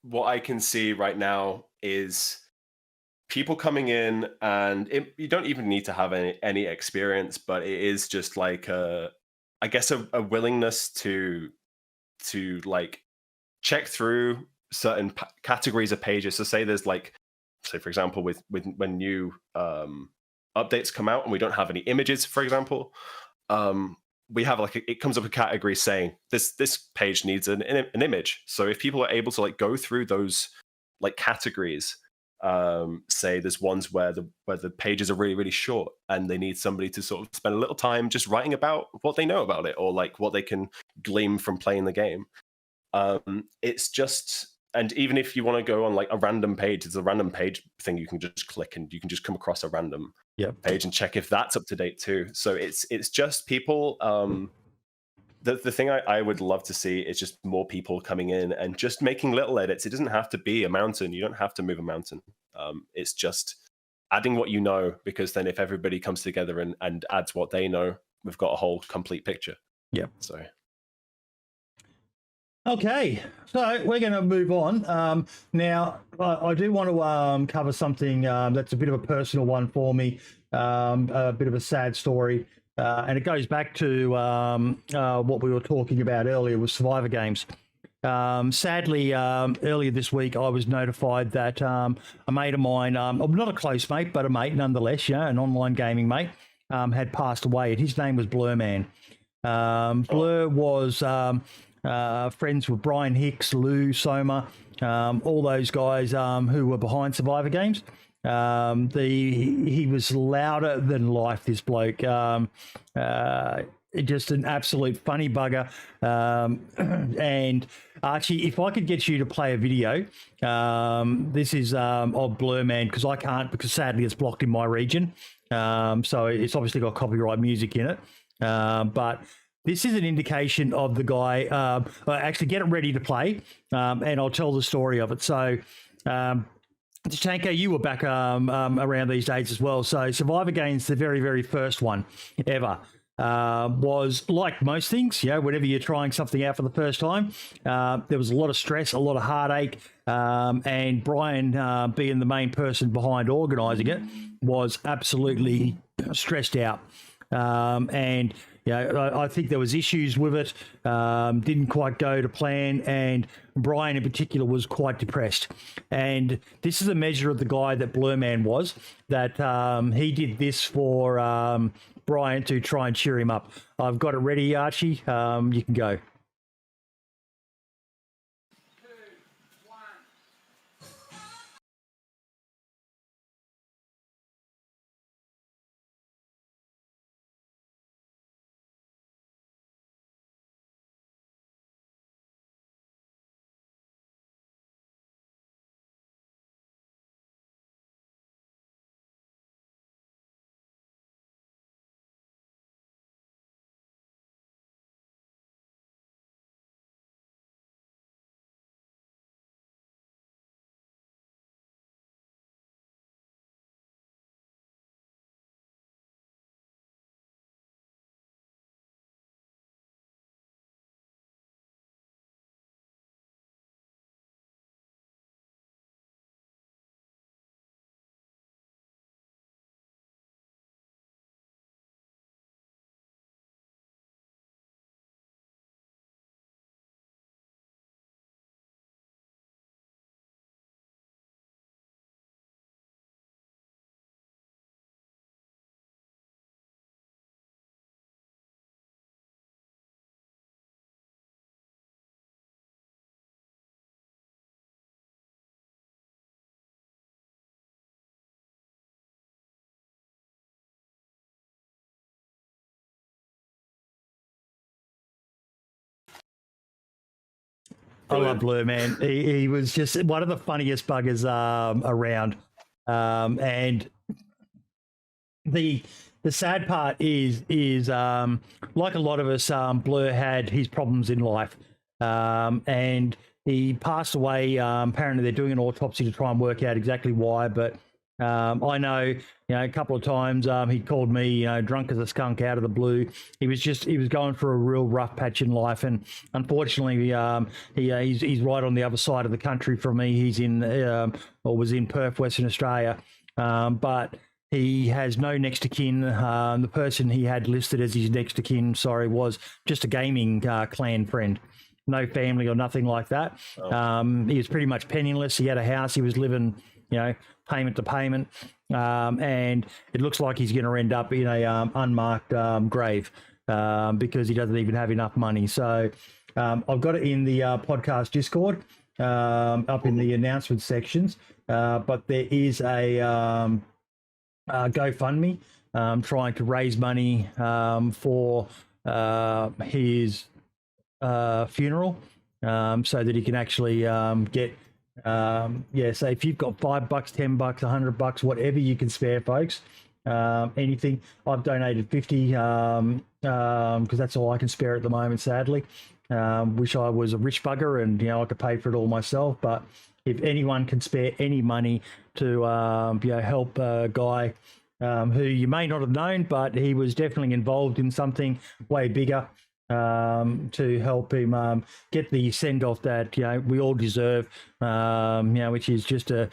what I can see right now is people coming in, and you don't even need to have any experience, but it is just like I guess a willingness to like check through certain categories of pages. So say there's like, say for example, with when new updates come out and we don't have any images, for example, we have like it comes up a category saying this page needs an image. So if people are able to like go through those like categories, say there's ones where the pages are really, really short and they need somebody to sort of spend a little time just writing about what they know about it, or like what they can glean from playing the game. It's just, and even if you want to go on like a random page, it's a random page thing you can just click and you can just come across a random page and check if that's up to date too. So it's just people. The thing I would love to see is just more people coming in and just making little edits. It doesn't have to be a mountain. You don't have to move a mountain. It's just adding what you know, because then if everybody comes together and adds what they know, we've got a whole complete picture. Yeah. So. Okay, so we're going to move on. Now, I do want to cover something that's a bit of a personal one for me, a bit of a sad story. And it goes back to what we were talking about earlier with Survivor games. Sadly, earlier this week, I was notified that a mate of mine, not a close mate, but a mate nonetheless, an online gaming mate, had passed away. And his name was Blurman. Blur was friends with Brian Hicks, Lou, Soma, all those guys who were behind Survivor games. He was louder than life, this bloke. Just an absolute funny bugger. And Archie, if I could get you to play a video, this is of Blurman, because I can't, because sadly it's blocked in my region. So it's obviously got copyright music in it. But this is an indication of the guy. Actually, get it ready to play, and I'll tell the story of it. So, Tatanko, you were back around these days as well. So Survivor Games, the very, very first one ever, was like most things, whenever you're trying something out for the first time, there was a lot of stress, a lot of heartache, and Brian, being the main person behind organising it, was absolutely stressed out. And I think there was issues with it, didn't quite go to plan, and Brian in particular was quite depressed. And this is a measure of the guy that Blurman was, that he did this for Brian to try and cheer him up. I've got it ready, Archie. You can go. I love Blur, man. He was just one of the funniest buggers around. And the sad part is like a lot of us, Blur had his problems in life, and he passed away. Apparently, they're doing an autopsy to try and work out exactly why. But I know, a couple of times he called me, drunk as a skunk out of the blue. He was going through a real rough patch in life, and unfortunately, he's right on the other side of the country from me. He's in or was in Perth, Western Australia, but he has no next of kin. The person he had listed as his next of kin, was just a gaming clan friend. No family or nothing like that. Oh. He was pretty much penniless. He had a house. He was living, payment to payment. And it looks like he's going to end up in a unmarked grave because he doesn't even have enough money. So I've got it in the podcast Discord up in the announcement sections. But there is a GoFundMe trying to raise money for his funeral, so that he can actually get so if you've got $5, $10, $100, whatever you can spare, folks, anything. I've donated 50 because that's all I can spare at the moment, sadly. Wish I was a rich bugger and I could pay for it all myself, but if anyone can spare any money to help a guy who you may not have known, but he was definitely involved in something way bigger, to help him get the send-off that we all deserve, which is just a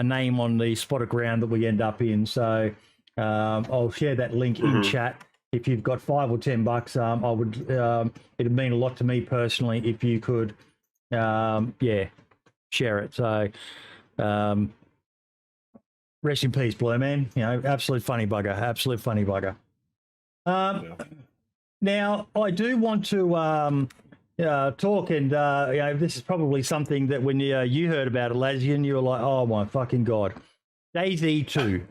name on the spot of ground that we end up in. So I'll share that link in chat. If you've got $5 or $10, I would it'd mean a lot to me personally if you could share it. So rest in peace, Blue Man. Absolute funny bugger. Now, I do want to talk, and this is probably something that when you heard about it, Lasyen, you were like, "Oh my fucking god!" DayZ 2.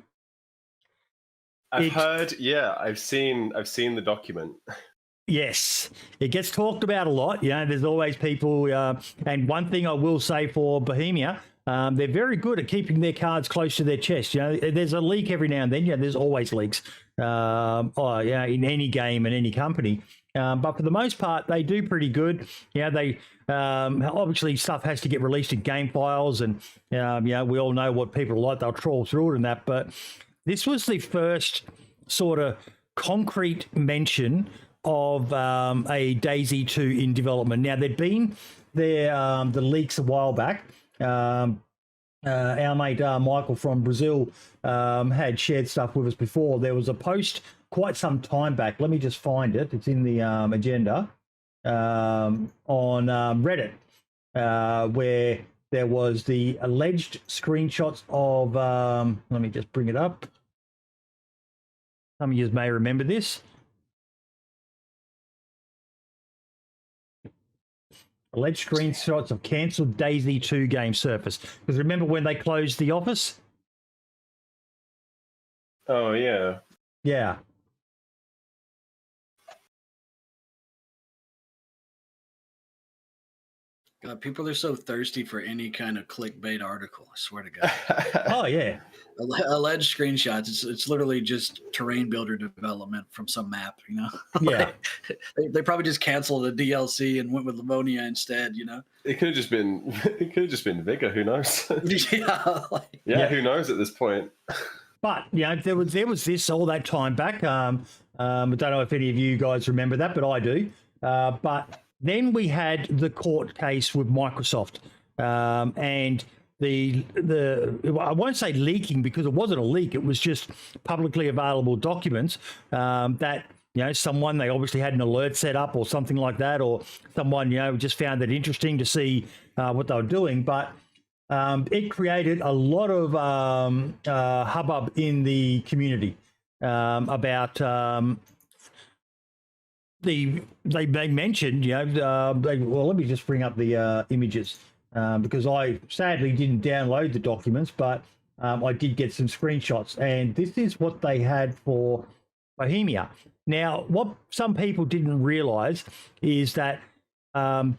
I've seen the document. Yes, it gets talked about a lot. There's always people, and one thing I will say for Bohemia, they're very good at keeping their cards close to their chest. There's a leak every now and then. There's always leaks. In any game and any company. But for the most part, they do pretty good. They obviously stuff has to get released in game files, and we all know what people are like. They'll trawl through it and that. But this was the first sort of concrete mention of a DayZ 2 in development. Now, there'd been the leaks a while back. Our mate Michael from Brazil had shared stuff with us before. There was a post quite some time back. Let me just find it. It's in the agenda on Reddit, where there was the alleged screenshots of. Let me just bring it up. Some of you may remember this. Alleged screenshots of cancelled DayZ 2 game surface. Because remember when they closed the office? Oh, yeah. Yeah. God, people are so thirsty for any kind of clickbait article. I swear to God. Oh, yeah. Alleged screenshots. It's literally just terrain builder development from some map, Yeah. they probably just canceled the DLC and went with Livonia instead, It could have just been Vigor, who knows? Yeah. Who knows at this point? But there was this all that time back. I don't know if any of you guys remember that, but I do. But then we had the court case with Microsoft, and the I won't say leaking because it wasn't a leak. It was just publicly available documents that someone, they obviously had an alert set up or something like that, or someone just found it interesting to see what they were doing. But it created a lot of hubbub in the community about. They mentioned, let me just bring up the images because I sadly didn't download the documents, but I did get some screenshots, and this is what they had for Bohemia. Now, what some people didn't realize is that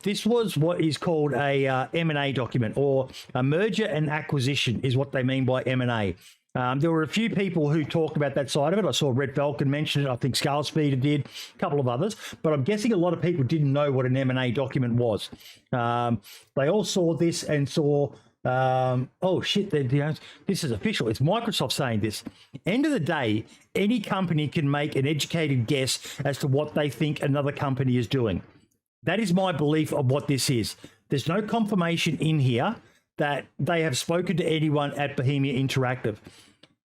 This was what is called a M&A document, or a merger and acquisition is what they mean by M&A. There were a few people who talked about that side of it. I saw Red Falcon mention it. I think Skullspeeder did, a couple of others. But I'm guessing a lot of people didn't know what an M&A document was. They all saw this and saw, oh, shit, this is official. It's Microsoft saying this. End of the day, any company can make an educated guess as to what they think another company is doing. That is my belief of what this is. There's no confirmation in here that they have spoken to anyone at Bohemia Interactive.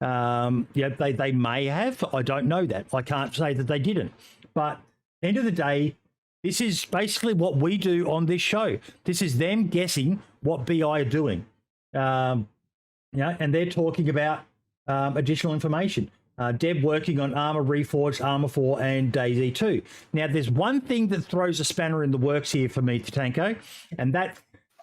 They may have. I don't know that. I can't say that they didn't. But end of the day, this is basically what we do on this show. This is them guessing what BI are doing. And they're talking about additional information. Deb working on Armour Reforged, Armour 4, and DayZ 2. Now, there's one thing that throws a spanner in the works here for me, Tatanko, and that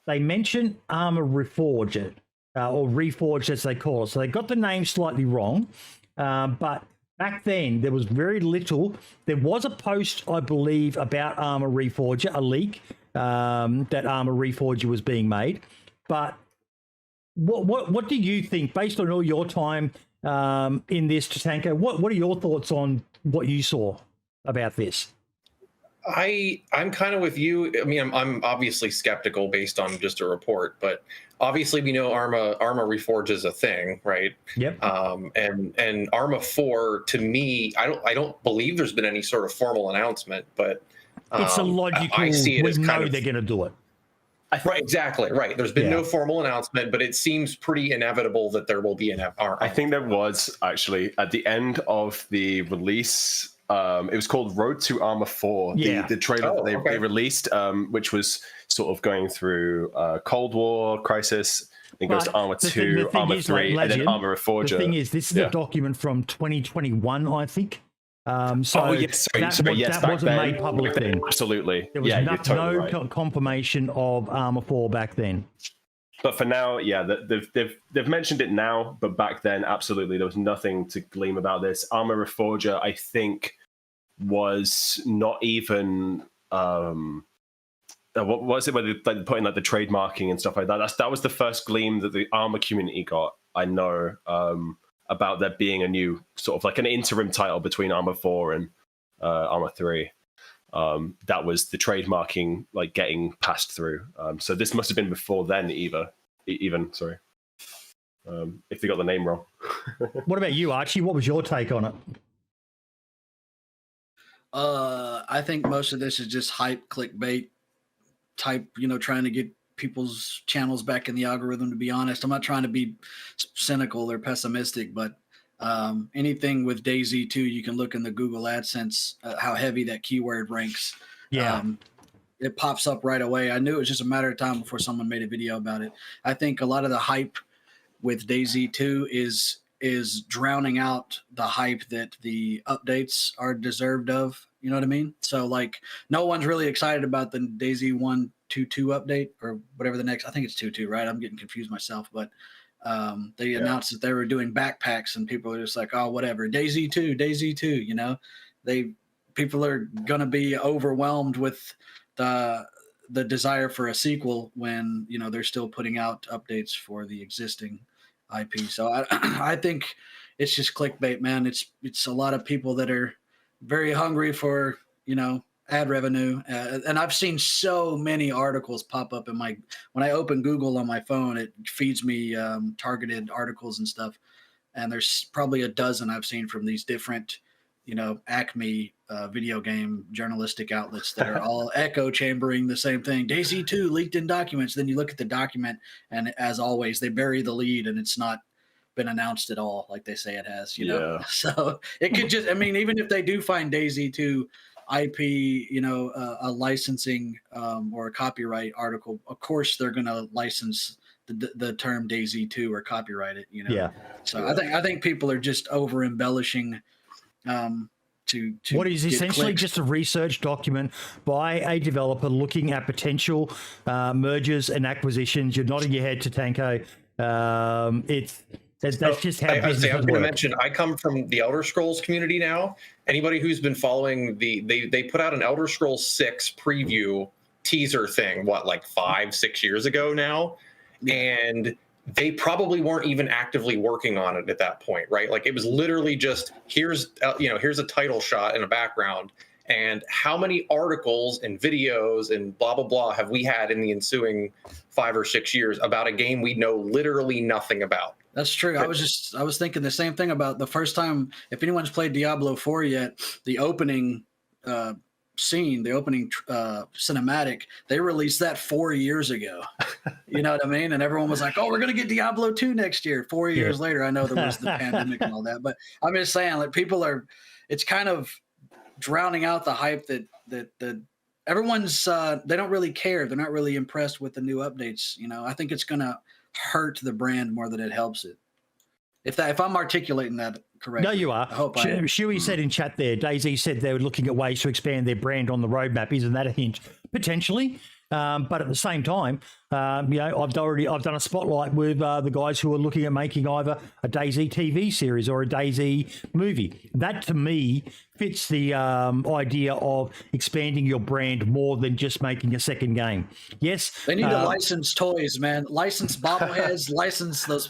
they mention Armour Reforged, or Reforged as they call it. So they got the name slightly wrong, but back then there was very little. There was a post, I believe, about Armour Reforger, a leak that Armour Reforger was being made. But what do you think, based on all your time in this, Tatanko? What are your thoughts on what you saw about this? I'm kind of with you. I mean, I'm obviously skeptical based on just a report, but obviously we know Arma Reforge is a thing, right? Yep. And Arma 4, to me, I don't believe there's been any sort of formal announcement, but it's a logical. I see it we as know kind of, they're going to do it. Right, exactly, right. There's been no formal announcement, but it seems pretty inevitable that there will be an Arma. I think there was actually at the end of the release. It was called Road to Armour 4, the trailer that they released, which was sort of going through Cold War crisis. Then goes to Armour 2, Armour 3, and then Armour Reforger. The thing is, this is a document from 2021, I think. That wasn't made public then. Absolutely. There was no confirmation of Armour 4 back then. But for now, they've mentioned it now, but back then, absolutely, there was nothing to gleam about this. Armour Reforger, I think, was not even what was it? Where they putting like the trademarking and stuff like that. That was the first gleam that the Armour community got. I know about there being a new sort of like an interim title between Armour 4 and Armour 3. That was the trademarking like getting passed through. So this must have been before then, even sorry. If they got the name wrong. What about you, Archie? What was your take on it? I think most of this is just hype, clickbait type, trying to get people's channels back in the algorithm, to be honest. I'm not trying to be cynical or pessimistic, but anything with DayZ 2, you can look in the Google AdSense, how heavy that keyword ranks. Yeah. It pops up right away. I knew it was just a matter of time before someone made a video about it. I think a lot of the hype with DayZ 2 is drowning out the hype that the updates are deserved of. You know what I mean? So like no one's really excited about the DayZ 1.2.2 update or whatever the next, I think it's 2.2, right? I'm getting confused myself, but they announced that they were doing backpacks and people are just like, oh, whatever. DayZ 2, people are going to be overwhelmed with the desire for a sequel when, they're still putting out updates for the existing IP. So I think it's just clickbait, man. It's a lot of people that are very hungry for, ad revenue. And I've seen so many articles pop up when I open Google on my phone, it feeds me targeted articles and stuff. And there's probably a dozen I've seen from these different, Acme video game journalistic outlets that are all echo chambering the same thing. DayZ 2 leaked in documents. Then you look at the document and as always, they bury the lead and it's not been announced at all like they say it has, So it could just, even if they do find DayZ 2 IP, a licensing or a copyright article, of course they're going to license the term DayZ 2 or copyright it, Yeah. So I think people are just over embellishing to what is essentially clicks. just a research document by a developer looking at potential mergers and acquisitions. You're nodding your head to Tanko. That's just how I was business going to work. mention, I come from the Elder Scrolls community now. Anybody who's been following they put out an Elder Scrolls 6 preview teaser thing, like 5-6 years ago now. And they probably weren't even actively working on it at that point, right? Like it was literally just here's a title shot in a background, and how many articles and videos and blah blah blah have we had in the ensuing 5 or 6 years about a game we know literally nothing about? That's true. I was thinking the same thing about the first time. If anyone's played Diablo 4 yet, the opening scene, the opening cinematic, they released that 4 years ago. You know what I mean? And everyone was like, "Oh, we're gonna get Diablo 2 next year." 4 years later, I know there was the pandemic and all that, but I'm just saying, like, it's kind of drowning out the hype that everyone's they don't really care. They're not really impressed with the new updates. You know, I think it's gonna hurt the brand more than it helps it. If I'm articulating that correctly. No, you are. I hope I am. Shuey said in chat there, DayZ said they were looking at ways to expand their brand on the roadmap. Isn't that a hint? Potentially. But at the same time, I've done a spotlight with the guys who are looking at making either a DayZ TV series or a DayZ movie. That to me fits the idea of expanding your brand more than just making a second game. Yes, they need to license toys, man. License bobbleheads. License those.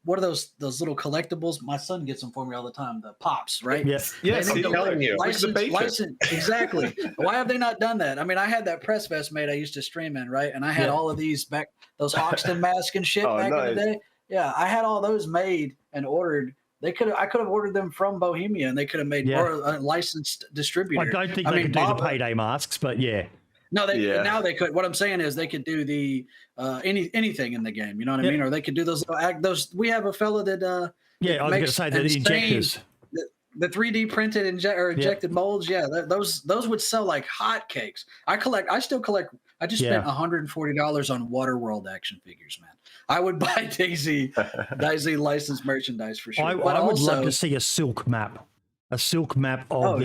What are those little collectibles? My son gets them for me all the time. The pops, right? Yes. Yes. I'm telling you. License, exactly. Why have they not done that? I mean, I had that press vest made I used to stream in, right? And I had all of these back, those Hoxton masks and shit back in the day. Yeah, I had all those made and ordered. I could have ordered them from Bohemia, and they could have made more a licensed distributor. I don't think they could do the payday masks, but No, now they could. What I'm saying is they could do the anything in the game. You know what I mean? Or they could do those. We have a fella that I was going to say the injectors. The 3D printed injected molds. Yeah, those would sell like hotcakes. I still collect. I just spent $140 on Waterworld action figures, man. I would buy DayZ licensed merchandise for sure. I would love to see a silk map of the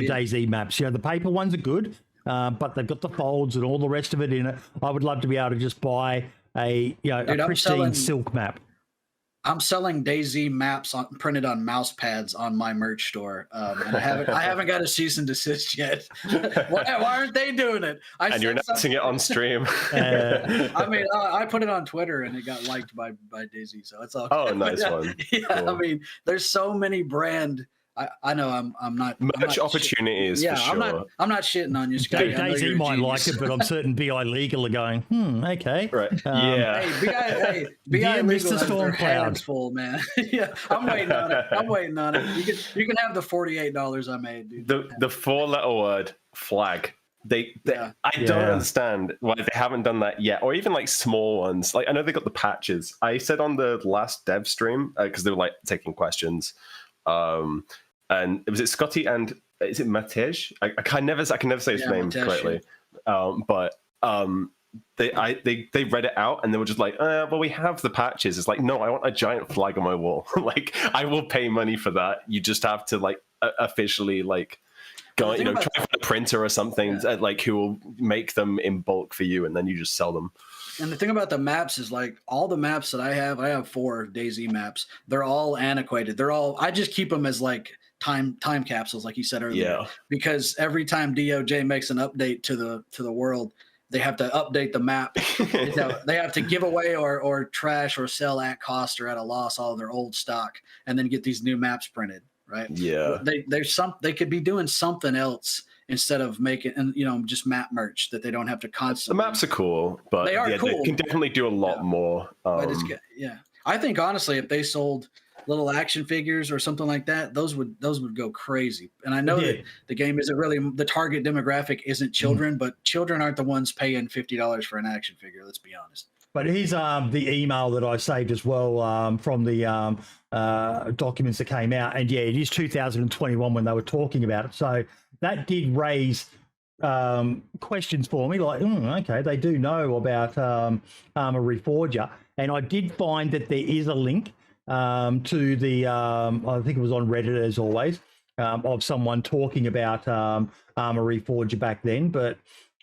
DayZ maps. The paper ones are good, but they've got the folds and all the rest of it in it. I would love to be able to just buy a pristine silk map. I'm selling DayZ maps printed on mouse pads on my merch store, and I haven't got a cease and desist yet. Why aren't they doing it? And you're announcing it on stream. I mean, I put it on Twitter and it got liked by DayZ, so it's all. Oh, nice one. Yeah, cool. I mean, there's so many brand. I know I'm not much opportunities. For sure. I'm not shitting on you, Scott. DayZ might like it, but I'm certain BI Legal are going. Okay. Right. Hey, BI Legal has their hands full, man. Yeah, I'm waiting on it. You can have the $48 I made, dude. The 4-letter word flag. I don't understand why they haven't done that yet, or even like small ones. Like I know they got the patches. I said on the last dev stream because they were like taking questions. And was it Scotty and is it Matej? I can never say his name Matej, correctly. But they read it out and they were just like, well, we have the patches. It's like, no, I want a giant flag on my wall. Like I will pay money for that. You just have to like officially like go, try for a printer or something like who will make them in bulk for you, and then you just sell them. And the thing about the maps is like all the maps that I have 4 DayZ maps. They're all antiquated. I just keep them as like time capsules, like you said earlier. Yeah. Because every time DOJ makes an update to the world, they have to update the map. They have to give away or trash or sell at cost or at a loss all of their old stock, and then get these new maps printed. Right. Yeah. They could be doing something else instead of making just map merch that they don't have to constantly. The maps are cool, but they are cool. They can definitely do a lot more. But I think honestly, if they sold little action figures or something like that, those would go crazy. And I know that the game isn't really the target demographic isn't children, but children aren't the ones paying $50 for an action figure. Let's be honest. But here's the email that I saved as well from the documents that came out. And it is 2021 when they were talking about it. So that did raise questions for me, like, okay, they do know about Armor Reforger. And I did find that there is a link to the, I think it was on Reddit as always, of someone talking about Armor Reforger back then. But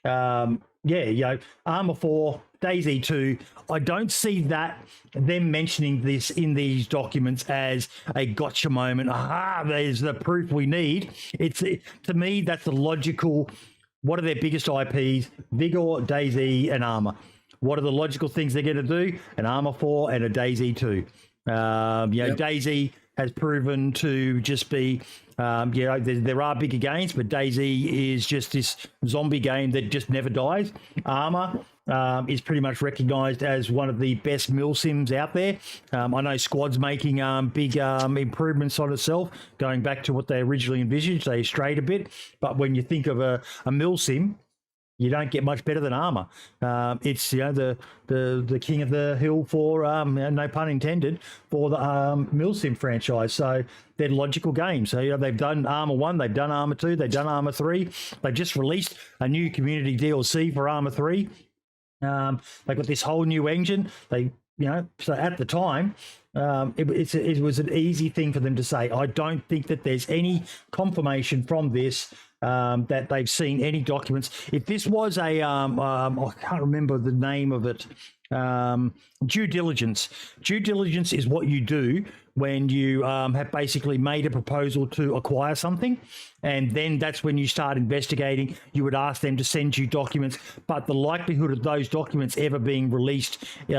Armor 4, DayZ 2, I don't see them mentioning this in these documents as a gotcha moment. There's the proof we need. To me, that's a logical What are their biggest IPs? Vigor, DayZ, and Armor. What are the logical things they're going to do? An Armor 4 and a DayZ 2. DayZ has proven to just be, there are bigger games, but DayZ is just this zombie game that just never dies. Armor is pretty much recognized as one of the best mill sims out there. I know Squad's making big improvements on itself, going back to what they originally envisaged. They strayed a bit, but when you think of a mill sim, you don't get much better than Armor. It's the king of the hill for no pun intended for the Milsim franchise. So they're logical games. So they've done Armor 1, they've done Armor 2, they've done Armor 3. They've just released a new community DLC for Armor 3. They got this whole new engine. So at the time, it was an easy thing for them to say. I don't think that there's any confirmation from this that they've seen any documents. If this was a, I can't remember the name of it, due diligence. Due diligence is what you do when you have basically made a proposal to acquire something, and then that's when you start investigating. You would ask them to send you documents, but the likelihood of those documents ever being released in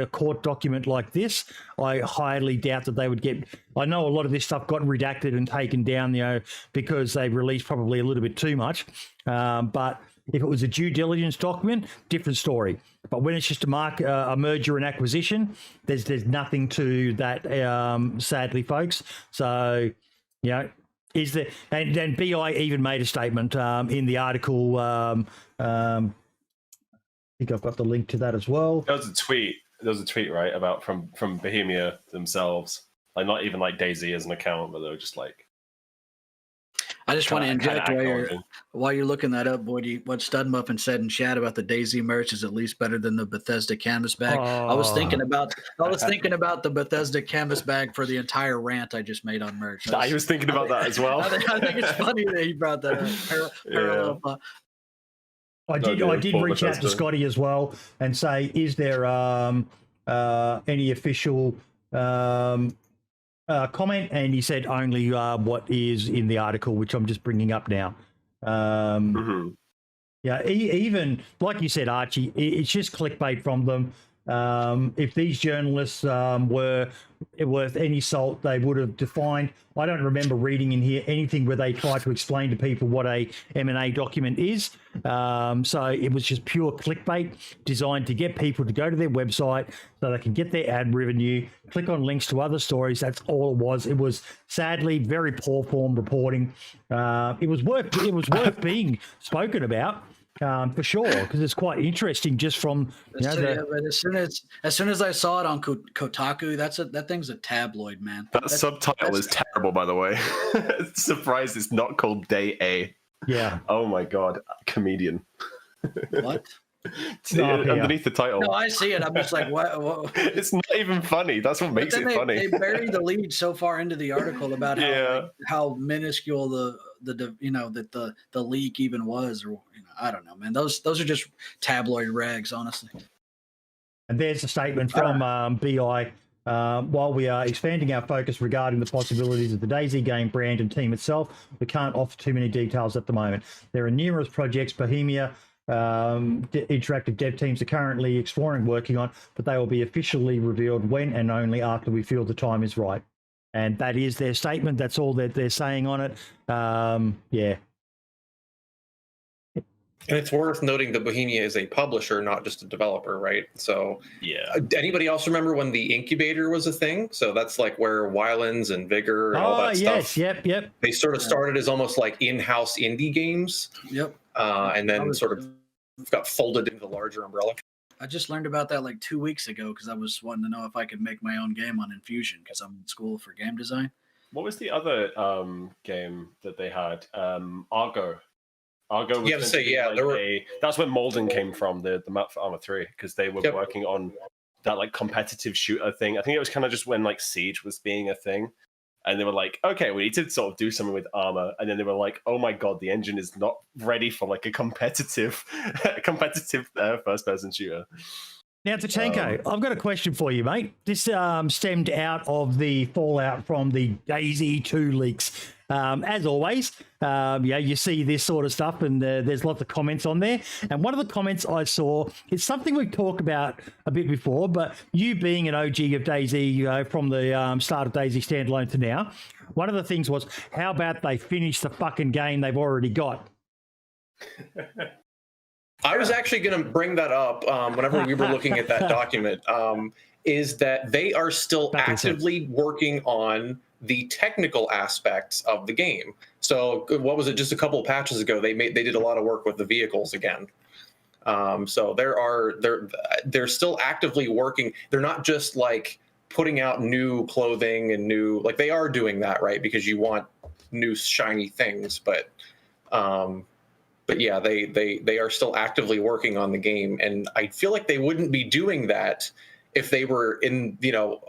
a court document like this, I highly doubt that they would get. I know a lot of this stuff got redacted and taken down, because they released probably a little bit too much, but if it was a due diligence document, different story. But when it's just a merger and acquisition, there's nothing to that, sadly, folks. So, is there? And then BI even made a statement in the article. I think I've got the link to that as well. There was a tweet, right, about from Bohemia themselves. Like not even like DayZ as an account, but they were just like. I just want to inject while you're looking that up, boy. What Stud Muffin said in chat about the DayZ merch is at least better than the Bethesda canvas bag. I was thinking about the Bethesda canvas bag for the entire rant I just made on merch. I was thinking about that as well. I think it's funny that he brought that up. I did reach out to Scotty as well and say, is there any official comment? And he said only what is in the article, which I'm just bringing up now. Yeah, even like you said, Archie, it's just clickbait from them. If these journalists were worth any salt, they would have defined. I don't remember reading in here anything where they tried to explain to people what a M&A document is. So it was just pure clickbait designed to get people to go to their website so they can get their ad revenue, click on links to other stories. That's all it was. It was sadly very poor form reporting. It was worth being spoken about. For sure, because it's quite interesting just from but as soon as I saw it on Kotaku, that thing's a tabloid, man. That subtitle is terrible, by the way. Surprised it's not called Day A. Yeah. Oh my god, comedian. What? Underneath the title. No, I see it. I'm just like, what? It's not even funny. That's what makes it funny. They buried the lead so far into the article about how minuscule the leak even was, or I don't know, man. Those are just tabloid rags, honestly. And there's a statement from BI. While we are expanding our focus regarding the possibilities of the DayZ game brand and team itself, we can't offer too many details at the moment. There are numerous projects Bohemia interactive dev teams are currently exploring, working on, but they will be officially revealed when and only after we feel the time is right. And that is their statement. That's all that they're saying on it. Yeah. And it's worth noting that Bohemia is a publisher, not just a developer, right? So, yeah. Anybody else remember when the incubator was a thing? So that's like where Wylands and Vigor and all that stuff. Yep. They sort of started as almost like in-house indie games. Yep. And then sort of got folded into the larger umbrella. I just learned about that like 2 weeks ago because I was wanting to know if I could make my own game on Infusion because I'm in school for game design. What was the other game that they had? Argo. Argo was you have to say, that's where Molden came from, the map for Arma 3, because they were working on that like competitive shooter thing. I think it was kind of just when like Siege was being a thing. And they were like, okay, we need to sort of do something with Arma. And then they were like, oh my god, the engine is not ready for like a competitive first-person shooter. Now, Tatanko, I've got a question for you, mate. This stemmed out of the fallout from the DayZ 2 leaks. As always, you see this sort of stuff, and there's lots of comments on there. And one of the comments I saw is something we've talked about a bit before, but you being an OG of DayZ, from the start of DayZ Standalone to now, one of the things was, how about they finish the fucking game they've already got? I was actually going to bring that up whenever we were looking at that document, is that they are still actively working on the technical aspects of the game. So what was it, just a couple of patches ago, they did a lot of work with the vehicles again. So they're still actively working. They're not just like putting out new clothing and new, like they are doing that, right? Because you want new shiny things, but yeah, they are still actively working on the game, and I feel like they wouldn't be doing that if they were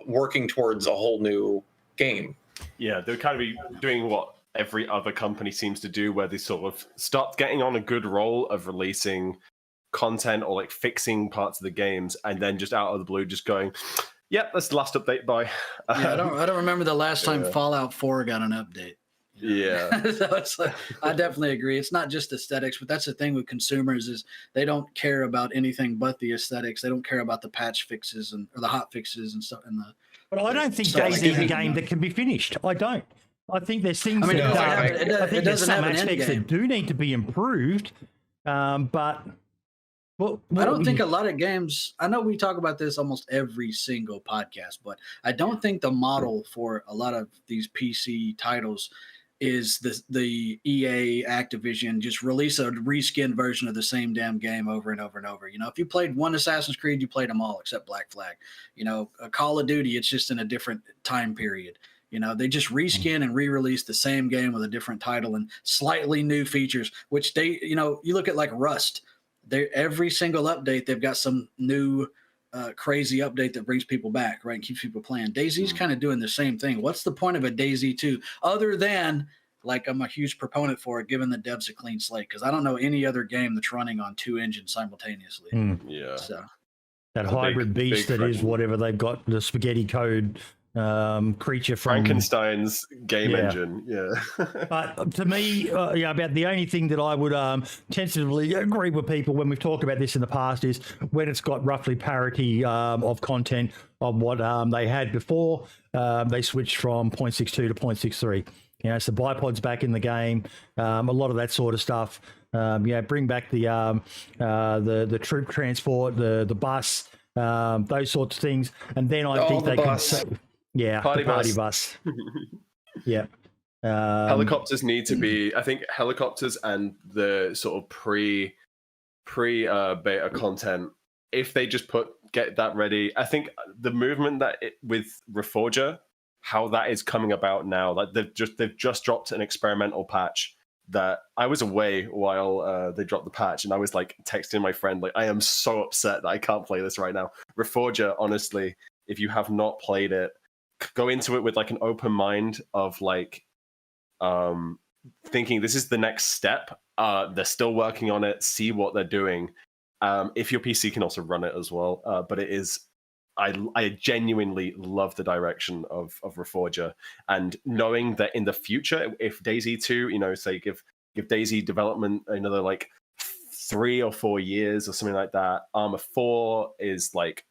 working towards a whole new game. Yeah, they'd kind of be doing what every other company seems to do, where they sort of start getting on a good roll of releasing content or like fixing parts of the games, and then just out of the blue, just going, "Yep, that's the last update." Bye. Yeah, I don't remember the last time Fallout 4 got an update. Yeah. So it's like, I definitely agree. It's not just aesthetics, but that's the thing with consumers is they don't care about anything but the aesthetics. They don't care about the patch fixes or the hot fixes and stuff. But I don't think DayZ is a game that can be finished. I don't. I think there's things I think there's some aspects that do need to be improved, but... I don't think a lot of games, I know we talk about this almost every single podcast, but I don't think the model for a lot of these PC titles is the EA Activision just release a reskin version of the same damn game over and over and over. If you played one Assassin's Creed, you played them all except Black Flag. A Call of Duty, it's just in a different time period. They just reskin and re-release the same game with a different title and slightly new features, which they, you look at like Rust. Every single update, they've got some new crazy update that brings people back, right, and keeps people playing. DayZ's kind of doing the same thing. What's the point of a DayZ 2 other than, like, I'm a huge proponent for it, giving the devs a clean slate, because I don't know any other game that's running on 2 engines simultaneously. Yeah. So that hybrid beast that is whatever they've got, the spaghetti code creature from Frankenstein's game engine. But to me, about the only thing that I would tentatively agree with people when we've talked about this in the past is when it's got roughly parity of content of what they had before. They switched from 0.62 to 0.63. So bipods back in the game, a lot of that sort of stuff. Bring back the troop transport, the bus, those sorts of things, and then I think they can. Yeah, party the party bus. Yeah. Helicopters need to be, I think helicopters and the sort of pre beta content, if they just get that ready, I think the movement with Reforger, how that is coming about now, like they've just dropped an experimental patch that I was away while they dropped the patch, and I was like texting my friend, like, I am so upset that I can't play this right now. Reforger, honestly, if you have not played it, go into it with like an open mind of like thinking this is the next step. They're still working on it. See what they're doing. If your PC can also run it as well. But it is, I genuinely love the direction of Reforger, and knowing that in the future, if DayZ 2, say give DayZ development another like 3 or 4 years or something like that. Armor 4 is like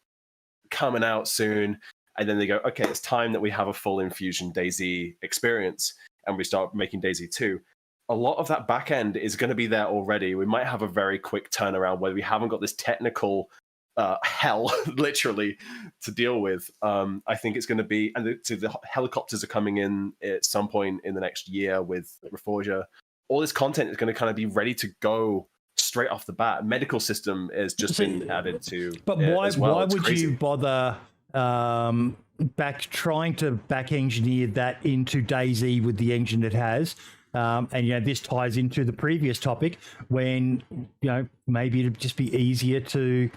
coming out soon. And then they go, okay, it's time that we have a full Infusion DayZ experience, and we start making DayZ 2. A lot of that back end is going to be there already. We might have a very quick turnaround where we haven't got this technical hell, literally, to deal with. I think it's going to be, and the helicopters are coming in at some point in the next year with Reforger. All this content is going to kind of be ready to go straight off the bat. Medical system has just been added to. But why would you bother trying to back engineer that into DayZ with the engine it has? And this ties into the previous topic when maybe it'd just be easier to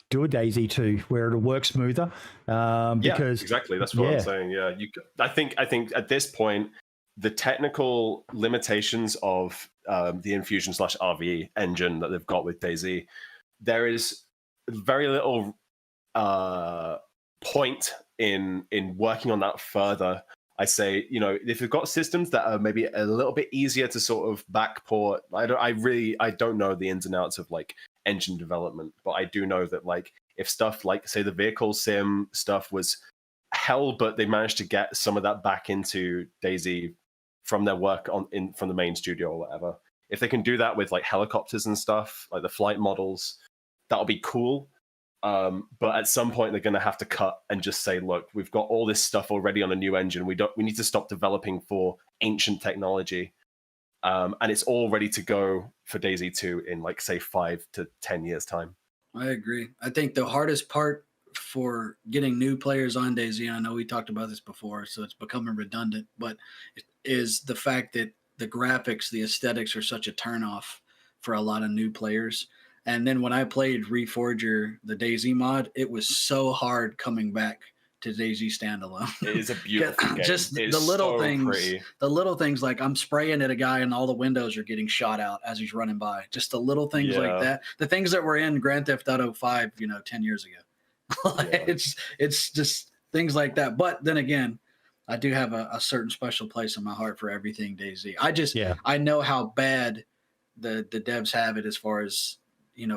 do a DayZ 2 where it'll work smoother. Because exactly, that's what I'm saying. Yeah, I think at this point the technical limitations of the Infusion/RVE engine that they've got with DayZ, there is very little point in working on that further. I say, if you've got systems that are maybe a little bit easier to sort of backport, I don't know the ins and outs of like engine development, but I do know that like if stuff like say the vehicle sim stuff was hell, but they managed to get some of that back into DayZ from their work from the main studio or whatever. If they can do that with like helicopters and stuff, like the flight models, that'll be cool. But at some point they're going to have to cut and just say, look, we've got all this stuff already on a new engine. We need to stop developing for ancient technology. And it's all ready to go for DayZ 2 in like say 5 to 10 years time. I agree. I think the hardest part for getting new players on DayZ, I know we talked about this before, so it's becoming redundant, but is the fact that the graphics, the aesthetics are such a turnoff for a lot of new players. And then when I played Reforger, the DayZ mod, it was so hard coming back to DayZ standalone. It is a beautiful game. Just the little things, the little things like I'm spraying at a guy and all the windows are getting shot out as he's running by. Just the little things like that. The things that were in Grand Theft Auto 5, 10 years ago. It's just things like that. But then again, I do have a certain special place in my heart for everything DayZ. I know how bad the devs have it as far as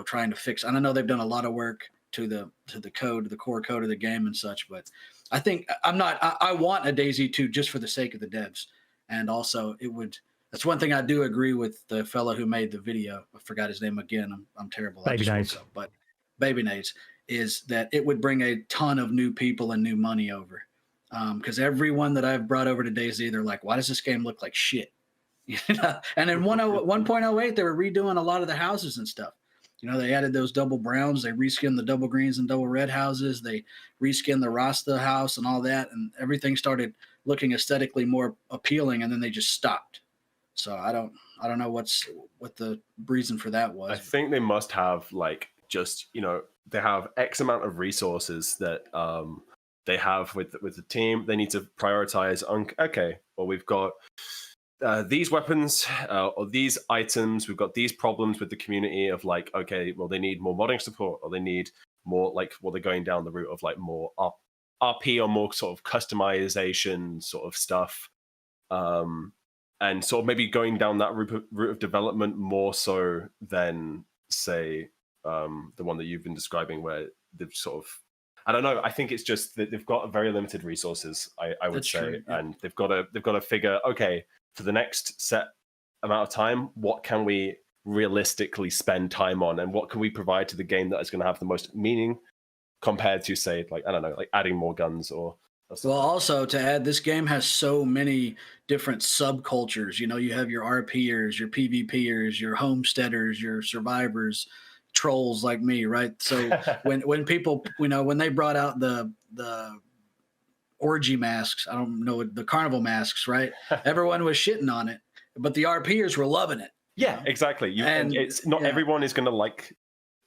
trying to fix. And I know they've done a lot of work to the code, the core code of the game and such, but I think I want a DayZ 2 just for the sake of the devs. And also that's one thing I do agree with the fellow who made the video. I forgot his name again. I'm terrible. Baby Nades. But Baby Nades is that it would bring a ton of new people and new money over. Because everyone that I've brought over to DayZ, they're like, why does this game look like shit? And in 1.08, they were redoing a lot of the houses and stuff. They added those double browns. They reskinned the double greens and double red houses. They reskinned the Rasta house and all that. And everything started looking aesthetically more appealing. And then they just stopped. So I don't know what the reason for that was. I think they must have like just, they have X amount of resources that they have with the team. They need to prioritize on, okay, well, we've got these weapons or these items, we've got these problems with the community of like, okay, well, they need more modding support, or they need more like, well, they're going down the route of like more RP or more sort of customization sort of stuff. And sort of maybe going down that route of development more so than, say, the one that you've been describing, where they've sort of, I don't know, I think it's just that they've got very limited resources, I would say. True, yeah. And they've got to figure, okay, for the next set amount of time, what can we realistically spend time on, and what can we provide to the game that is going to have the most meaning compared to, say, like, I don't know, like adding more guns or well, also to add, this game has so many different subcultures. You have your RPers, your PvPers, your homesteaders, your survivors, trolls like me, right? So when people, when they brought out the orgy masks, I don't know, the carnival masks, right? Everyone was shitting on it, but the RPers were loving it. Yeah, exactly. And it's not everyone is going to like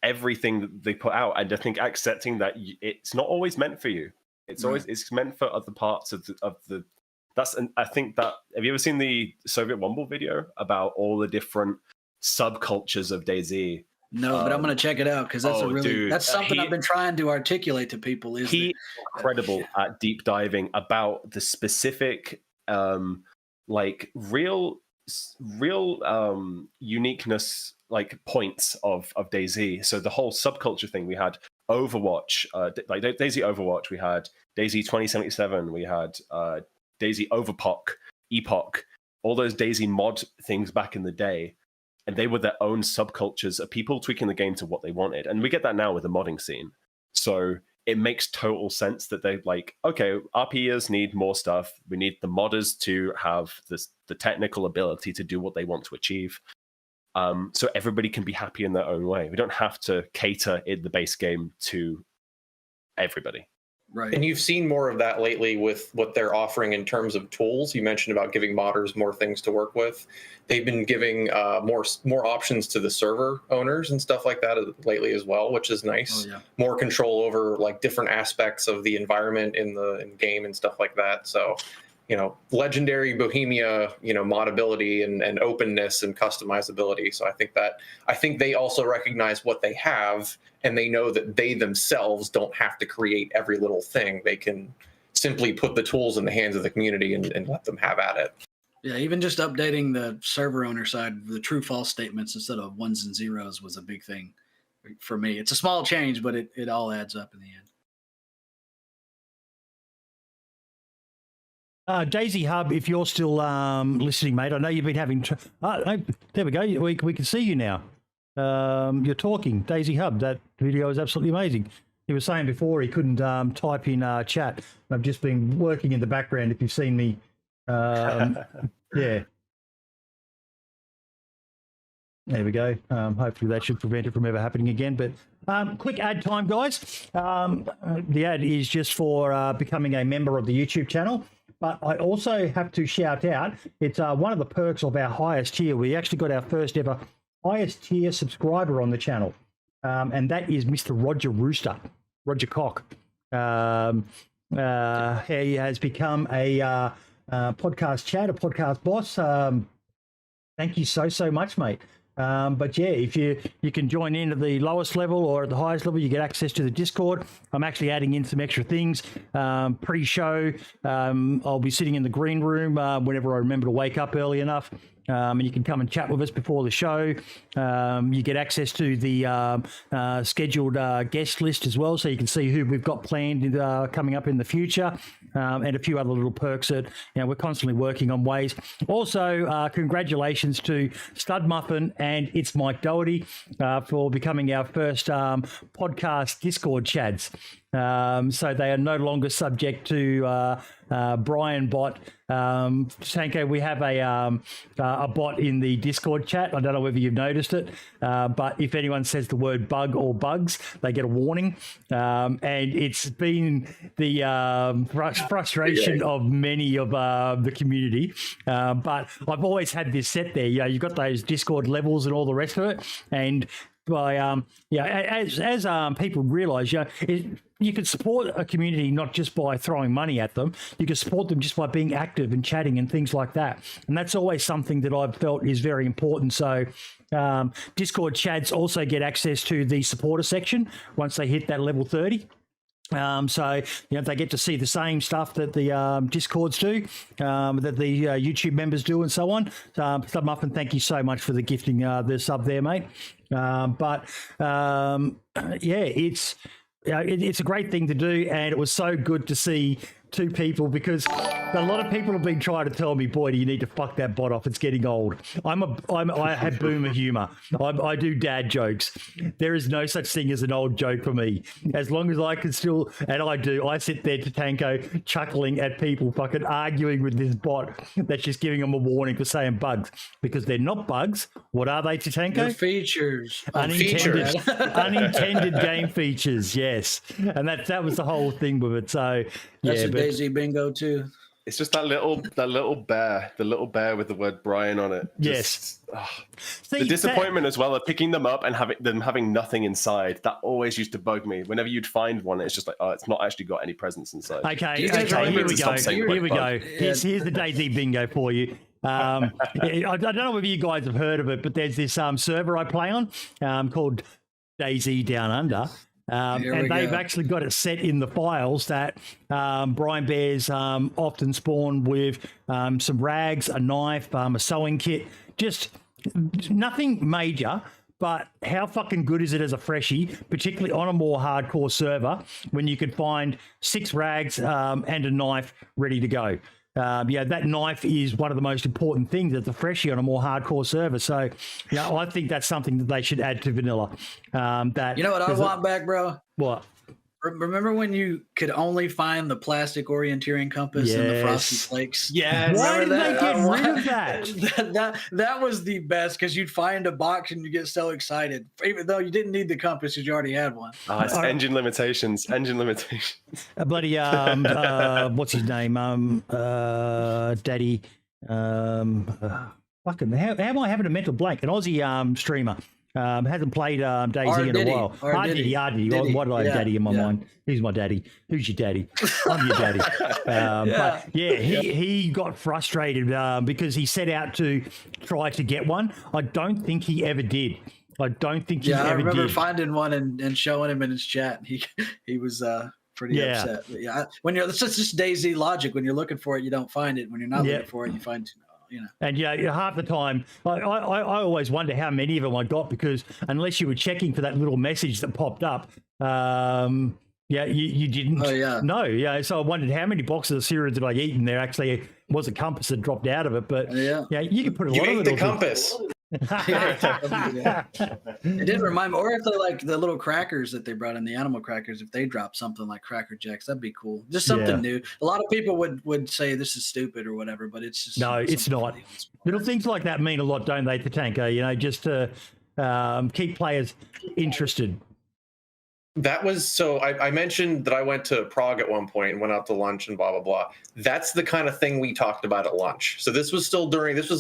everything that they put out, and I think accepting that it's not always meant for you. It's always it's meant for other parts of the. That's, and I think that, have you ever seen the Soviet Womble video about all the different subcultures of DayZ? No, but I'm going to check it out, because that's something I've been trying to articulate to people. He's incredible at deep diving about the specific, like real uniqueness, like points of DayZ. So the whole subculture thing, we had Overwatch, like DayZ Overwatch, we had DayZ 2077, we had DayZ Overpoch, Epoch, all those DayZ mod things back in the day. And they were their own subcultures of people tweaking the game to what they wanted. And we get that now with the modding scene. So it makes total sense that they're like, okay, RPers need more stuff. We need the modders to have the technical ability to do what they want to achieve. So everybody can be happy in their own way. We don't have to cater in the base game to everybody. Right. And you've seen more of that lately with what they're offering in terms of tools. You mentioned about giving modders more things to work with. They've been giving more options to the server owners and stuff like that lately as well, which is nice. Oh, yeah. More control over like different aspects of the environment in game and stuff like that. So, legendary Bohemia, modability and openness and customizability. So I think they also recognize what they have, and they know that they themselves don't have to create every little thing. They can simply put the tools in the hands of the community and let them have at it. Yeah, even just updating the server owner side, the true false statements instead of ones and zeros was a big thing for me. It's a small change, but it all adds up in the end. DayZ Hub, if you're still listening, mate, I know you've been having... there we go. We can see you now. You're talking. DayZ Hub, that video is absolutely amazing. He was saying before he couldn't type in chat. I've just been working in the background, if you've seen me. Yeah. There we go. Hopefully that should prevent it from ever happening again. But quick ad time, guys. The ad is just for becoming a member of the YouTube channel. But I also have to shout out, it's one of the perks of our highest tier. We actually got our first ever highest tier subscriber on the channel. And that is Mr. Roger Rooster, Roger Cock. He has become a podcast chat, a podcast boss. Thank you so much, mate. But yeah, if you can join in at the lowest level or at the highest level, you get access to the Discord. I'm actually adding in some extra things. Pre-show, I'll be sitting in the green room whenever I remember to wake up early enough. And you can come and chat with us before the show. You get access to the scheduled guest list as well, so you can see who we've got planned coming up in the future, and a few other little perks that we're constantly working on ways. Also, congratulations to Stud Muffin and It's Mike Doherty for becoming our first podcast Discord chads. So they are no longer subject to Brian Bot. Tatanko, we have a bot in the Discord chat. I don't know whether you've noticed it, but if anyone says the word bug or bugs, they get a warning. And it's been the frustration of many of the community. But I've always had this set there. You've got those Discord levels and all the rest of it. And by as people realise, you can support a community not just by throwing money at them. You can support them just by being active and chatting and things like that. And that's always something that I've felt is very important. So Discord chads also get access to the supporter section once they hit that level 30. So they get to see the same stuff that the Discords do, that the YouTube members do, and so on. Sub Muffin, thank you so much for the gifting the sub there, mate. It's a great thing to do, and it was so good to see two people, because a lot of people have been trying to tell me, boy, do you need to fuck that bot off, it's getting old. I have boomer humor. I do dad jokes. There is no such thing as an old joke for me. As long as I can still, and I sit there, Tatanko, chuckling at people fucking arguing with this bot that's just giving them a warning for saying bugs, because they're not bugs. What are they, Tatanko? They're features. Unintended game features, yes. And that was the whole thing with it. So that's DayZ bingo too. It's just that little bear, the little bear with the word Brian on it. Yes. The disappointment as well of picking them up and having nothing inside. That always used to bug me. Whenever you'd find one, it's just like, oh, it's not actually got any presents inside. Okay, here we go. Here's the DayZ bingo for you. I don't know whether you guys have heard of it, but there's this server I play on called DayZ Down Under. And they've actually got it set in the files that Brian Bears often spawn with some rags, a knife, a sewing kit, just nothing major. But how fucking good is it as a freshie, particularly on a more hardcore server, when you could find 6 rags and a knife ready to go? That knife is one of the most important things as a freshie on a more hardcore server. So, I think that's something that they should add to vanilla. You know what I want back, bro? What? Remember when you could only find the plastic orienteering compass in the Frosty Flakes? Yeah. Why did they get rid of that? That was the best, because you'd find a box and you get so excited, even though you didn't need the compass because you already had one. It's engine limitations. Bloody what's his name? Daddy. Fucking how am I having a mental blank? An Aussie streamer. Hasn't played DayZ in a while. R. Diddy. Why did I have daddy in my mind? Who's my daddy? Who's your daddy? I'm your daddy. But yeah, he got frustrated because he set out to try to get one. I don't think he ever did. I don't think he ever did. I remember finding one and showing him in his chat. He was pretty upset. But yeah, when it's just DayZ logic. When you're looking for it, you don't find it. When you're not looking for it, you find. And half the time, I always wonder how many of them I got, because unless you were checking for that little message that popped up, you didn't know. Yeah, so I wondered how many boxes of cereal did I eat, and there actually was a compass that dropped out of it. But you could put a lot of it. The compass. It did remind me, or if they're like the little crackers that they brought in, the animal crackers, if they dropped something like Cracker Jacks, that'd be cool. Just something new. A lot of people would say this is stupid or whatever, but it's just it's not. Little things like that mean a lot, don't they, Tatanko? Just to keep players interested. That was so. I mentioned that I went to Prague at one point and went out to lunch and blah blah blah. That's the kind of thing we talked about at lunch. So this was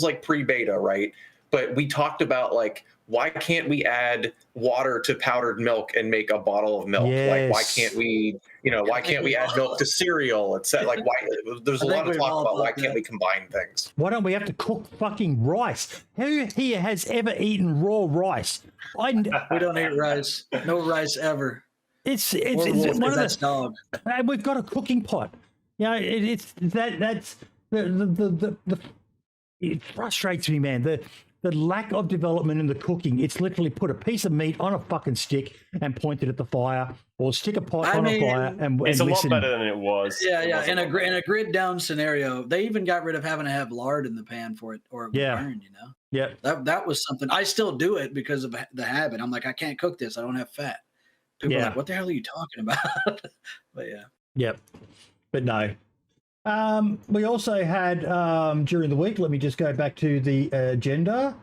like pre-beta, right? But we talked about, like, why can't we add water to powdered milk and make a bottle of milk? Yes. Like, why can't we add milk to cereal? It's like, why? There's a lot of talk about why can't we combine things? Why don't we have to cook fucking rice? Who here has ever eaten raw rice? We don't eat rice. No rice ever. It's one of the dog. And we've got a cooking pot. That's it frustrates me, man. The lack of development in the cooking. It's literally put a piece of meat on a fucking stick and point it at the fire, or stick a pot on a fire and it's a listen. lot better than it was. Yeah. In a grid down scenario, they even got rid of having to have lard in the pan for it, or it would burn. Yeah. That was something. I still do it because of the habit. I'm like, I can't cook this. I don't have fat. People are like, what the hell are you talking about? But yeah. Yep. But no. We also had during the week, let me just go back to the agenda.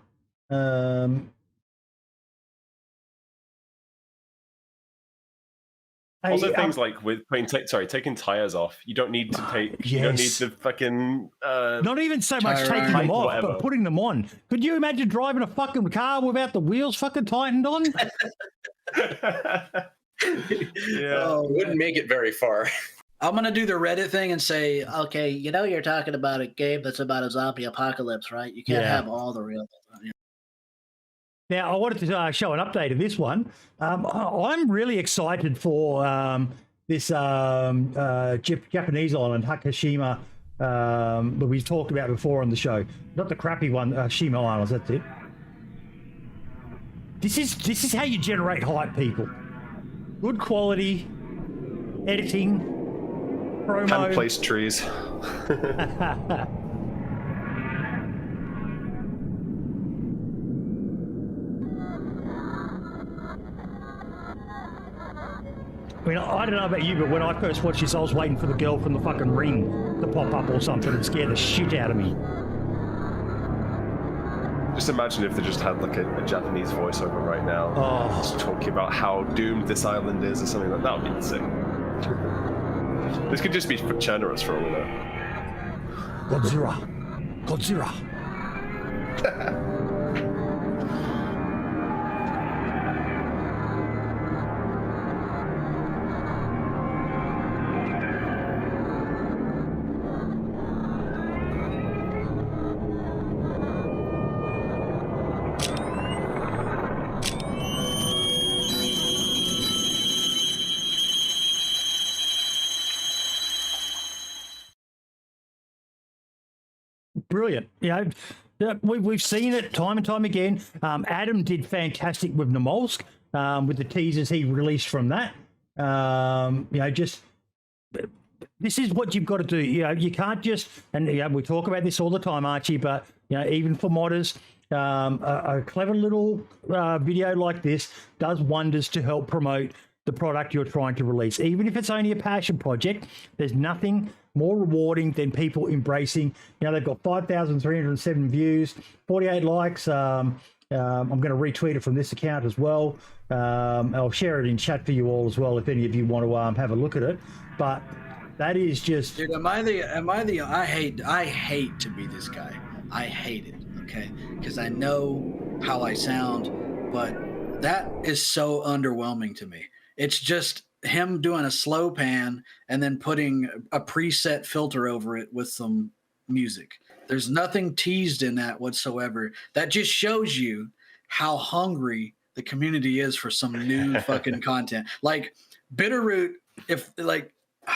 Also, things like with taking tires off. You don't need to take. You don't need to fucking. Not even so much taking them off, but putting them on. Could you imagine driving a fucking car without the wheels fucking tightened on? Wouldn't make it very far. I'm going to do the Reddit thing and say, okay, you're talking about a game that's about a zombie apocalypse, right? You can't have all the real. Now, I wanted to show an update of this one. I'm really excited for this Japanese island, Takashima, that we talked about before on the show. Not the crappy one, Shima Islands, that's it. This is how you generate hype, people. Good quality editing. Promo. Hand placed trees. I mean, I don't know about you, but when I first watched this, I was waiting for the girl from the fucking Ring to pop up or something and scare the shit out of me. Just imagine if they just had like a Japanese voiceover right now, just talking about how doomed this island is or something like that. Would be insane. This could just be for Chernerus for all we know. Godzilla. Brilliant. We've seen it time and time again. Adam did fantastic with Namolsk, with the teasers he released from that. This is what you've got to do. You can't just, and we talk about this all the time, Archie, but even for modders, a clever little video like this does wonders to help promote the product you're trying to release. Even if it's only a passion project, there's nothing more rewarding than people embracing. They've got 5,307 views, 48 likes. I'm going to retweet it from this account as well. I'll share it in chat for you all as well if any of you want to have a look at it. But that is just. Dude, I hate to be this guy. I hate it. Okay, because I know how I sound. but that is so underwhelming to me. It's just him doing a slow pan and then putting a preset filter over it with some music. There's nothing teased in that whatsoever. That just shows you how hungry the community is for some new fucking content. Like Bitterroot,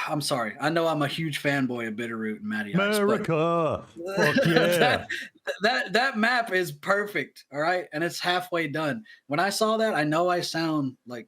I'm sorry. I know I'm a huge fanboy of Bitterroot and Matty Ice. America. Fuck yeah. that map is perfect. All right. And it's halfway done. When I saw that, I know I sound like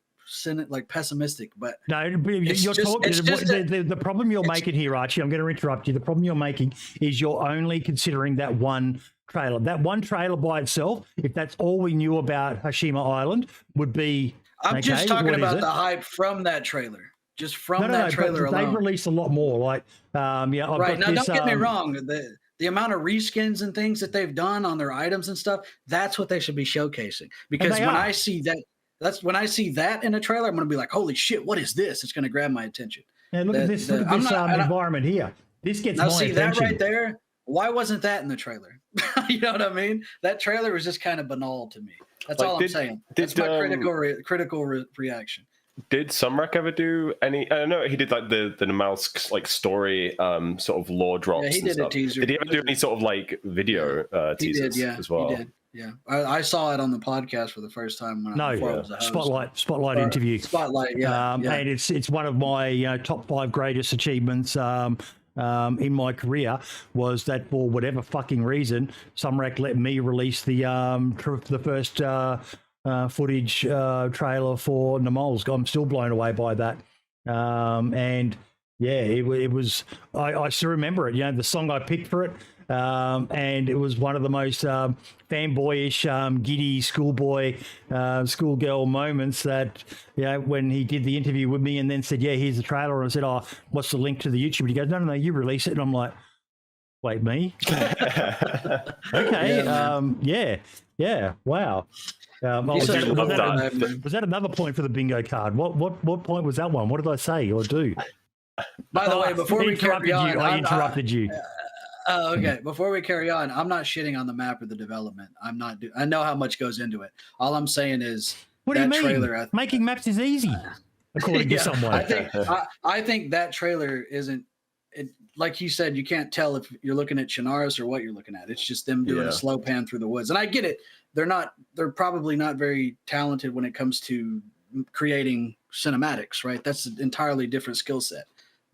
pessimistic, but no, you're talking. The problem you're making here, Archie, I'm going to interrupt you. The problem you're making is you're only considering that one trailer. That one trailer by itself, if that's all we knew about Hashima Island, would be. I'm just talking about the hype from that trailer. Just from that trailer alone. They've released a lot more. Like, I've right got now, this, don't get me wrong. The amount of reskins and things that they've done on their items and stuff, that's what they should be showcasing. Because when I see that. When I see that in a trailer, I'm going to be like, holy shit, what is this? It's going to grab my attention. And look at this environment here. This gets my attention. That right there, why wasn't that in the trailer? You know what I mean? That trailer was just kind of banal to me. That's all I'm saying. That's my critical reaction. Did Sumrak ever do any? I don't know. He did like the Mouse like story sort of lore drops. Yeah, he did a teaser. Did he ever do any sort of like video teasers as well? He did. Yeah, I saw it on the podcast for the first time when I was a host. Spotlight interview. Spotlight, yeah. And it's one of my top 5 greatest achievements in my career was that for whatever fucking reason, Sumrak let me release the first footage trailer for Namols. I'm still blown away by that. And yeah, it was. I still remember it. You know, the song I picked for it. And it was one of the most fanboyish, giddy schoolgirl moments that, when he did the interview with me and then said, yeah, here's the trailer. And I said, oh, what's the link to the YouTube? And he goes, no, you release it. And I'm like, wait, me? Okay. Yeah. Wow. Was that another point for the bingo card? What point was that one? What did I say or do? By the way, before we carry on, I interrupted you. Oh, okay. Before we carry on, I'm not shitting on the map or the development. I know how much goes into it. All I'm saying is, what do you mean? Trailer, making maps is easy, according to someone. I think that trailer isn't. Like you said, you can't tell if you're looking at Chinaris or what you're looking at. It's just them doing a slow pan through the woods, and I get it. They're probably not very talented when it comes to creating cinematics, right? That's an entirely different skill set.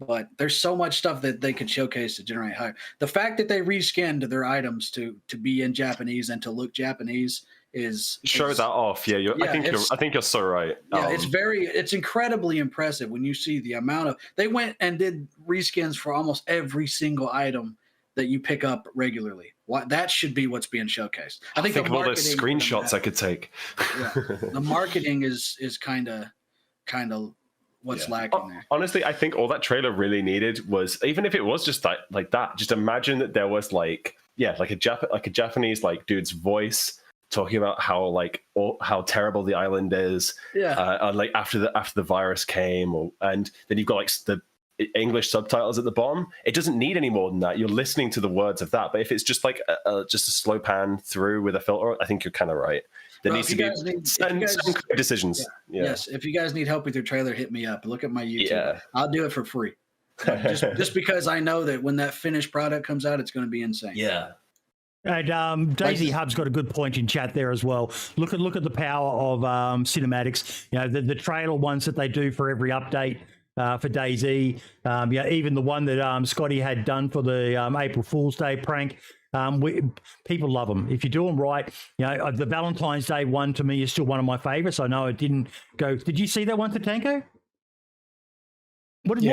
But there's so much stuff that they could showcase to generate hype. The fact that they reskinned their items to be in Japanese and to look Japanese shows that off. Yeah, I think you're so right. Yeah, it's incredibly impressive when you see the amount of they went and did reskins for almost every single item that you pick up regularly. That should be what's being showcased. I think of all those screenshots I could take. Yeah, the marketing is kind of. What's lacking there? Honestly, I think all that trailer really needed was, even if it was just like that, just imagine that there was like a Japanese like dude's voice talking about how terrible the island is. Yeah. Like after the virus came, and then you've got like the English subtitles at the bottom. It doesn't need any more than that. You're listening to the words of that. But if it's just like just a slow pan through with a filter, I think you're kind of right. There needs to be some decisions. Yeah. Yes, if you guys need help with your trailer, hit me up. Look at my YouTube. Yeah. I'll do it for free. just because I know that when that finished product comes out, it's going to be insane. Yeah. And DayZ Hub's got a good point in chat there as well. Look at the power of cinematics. You know, the trailer ones that they do for every update for DayZ. Even the one that Scotty had done for the April Fool's Day prank. People love them if you do them right. The Valentine's Day one to me is still one of my favorites. I know it didn't go. Did you see that one, Tatanko? What did you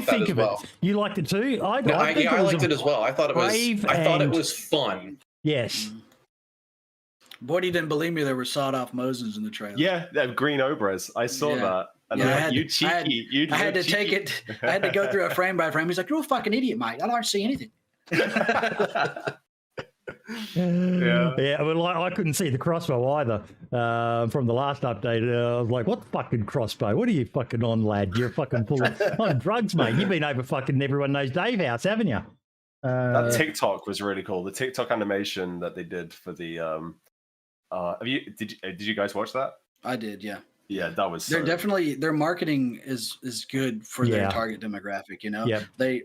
think of it? You liked it too? I liked it as well. I thought it was fun. Yes. Bodie didn't believe me. There were sawed-off Mosins in the trailer. Yeah, they have green Obras. I saw that. And you cheeky. I had to take it. I had to go through it frame by frame. He's like, "You're a fucking idiot, mate. I don't see anything." Well, I couldn't see the crossbow either from the last update. I was like, what fucking crossbow? What are you fucking on, lad? You're fucking full of drugs, mate. You've been over fucking everyone knows Dave House, haven't you? That TikTok was really cool. The TikTok animation that they did for the Did you guys watch that? I did, yeah. Yeah, that was. They're definitely, their marketing is good for their target demographic. You know, they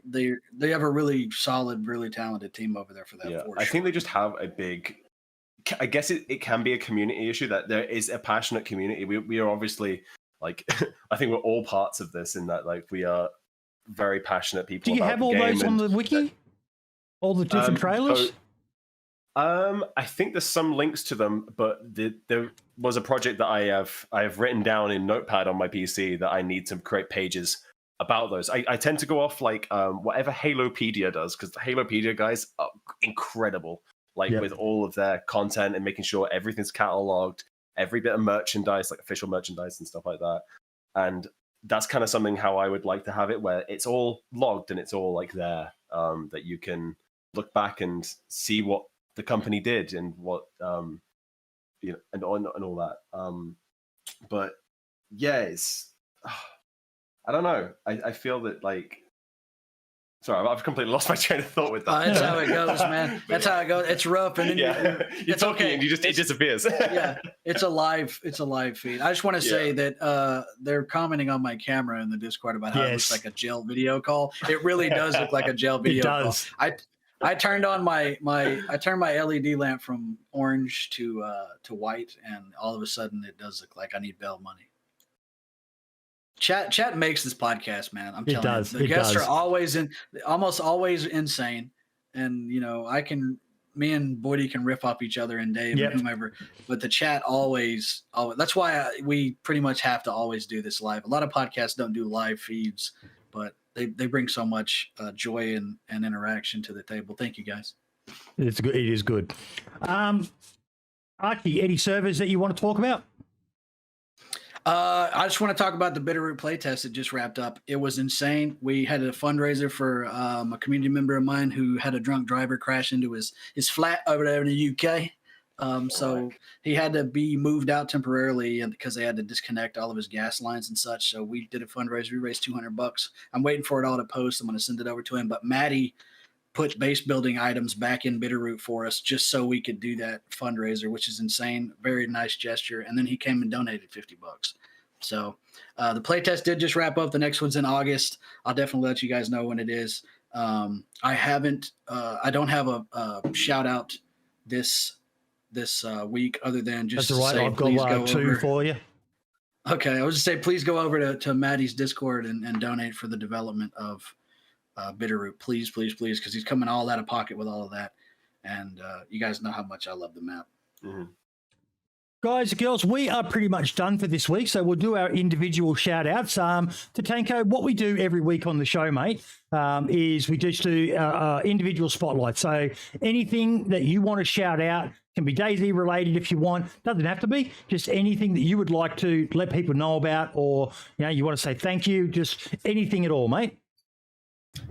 have a really solid, really talented team over there for that. Yeah, for I sure. think they just have a big. I guess it can be a community issue that there is a passionate community. We are obviously like I think we're all parts of this in that like we are very passionate people. Do you about have the all game those on the wiki? All the different trailers? I think there's some links to them, but there was a project that I have written down in Notepad on my PC that I need to create pages about those. I tend to go off like whatever Halopedia does, because the Halopedia guys are incredible. Like with all of their content and making sure everything's cataloged, every bit of merchandise, like official merchandise and stuff like that. And that's kind of something how I would like to have it, where it's all logged and it's all like there, that you can look back and see what the company did and what you know, and all that. But yeah, it's I don't know. I feel that like. Sorry, I've completely lost my train of thought with that. That's how it goes, man. That's how it goes. It's rough, and then you're talking and it disappears. Yeah, it's a live feed. I just want to say that they're commenting on my camera in the Discord about how it looks like a jail video call. It really does look like a jail video call. I turned on my LED lamp from orange to white, and all of a sudden it does look like I need bail money. Chat makes this podcast, man. I'm telling you. The guests are almost always insane. And you know, me and Boydie can riff off each other and Dave and whomever, but the chat always that's why we pretty much have to always do this live. A lot of podcasts don't do live feeds, but they bring so much joy and interaction to the table. Thank you guys. It's good. It is good. Archie, any servers that you want to talk about? I just want to talk about the Bitterroot playtest that just wrapped up. It was insane. We had a fundraiser for a community member of mine who had a drunk driver crash into his flat over there in the UK. So he had to be moved out temporarily because they had to disconnect all of his gas lines and such. So we did a fundraiser. We raised $200. I'm waiting for it all to post. I'm going to send it over to him. But Maddie put base building items back in Bitterroot for us just so we could do that fundraiser, which is insane. Very nice gesture. And then he came and donated $50. So the playtest did just wrap up. The next one's in August. I'll definitely let you guys know when it is. I don't have a shout out this week other than just that's right. I've got two for you. Okay. I was just say, please go over to Maddie's Discord and donate for the development of Bitterroot, please, because he's coming all out of pocket with all of that. And you guys know how much I love the map. Mm-hmm. Guys and girls, we are pretty much done for this week, so we'll do our individual shout-outs. Tatanko, what we do every week on the show, mate, is we just do individual spotlights. So anything that you want to shout out can be DayZ related if you want. Doesn't have to be. Just anything that you would like to let people know about, or you want to say thank you, just anything at all, mate.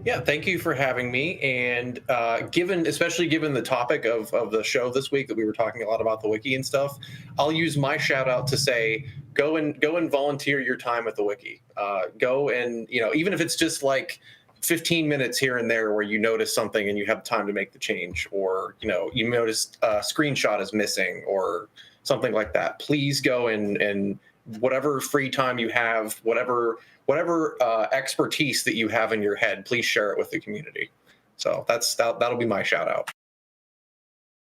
Yeah, thank you for having me. And especially given the topic of the show this week that we were talking a lot about the wiki and stuff, I'll use my shout out to say go and volunteer your time at the wiki. Go and even if it's just like 15 minutes here and there where you notice something and you have time to make the change, or you notice a screenshot is missing or something like that. Please go and whatever free time you have, whatever expertise that you have in your head, please share it with the community. So that'll be my shout out.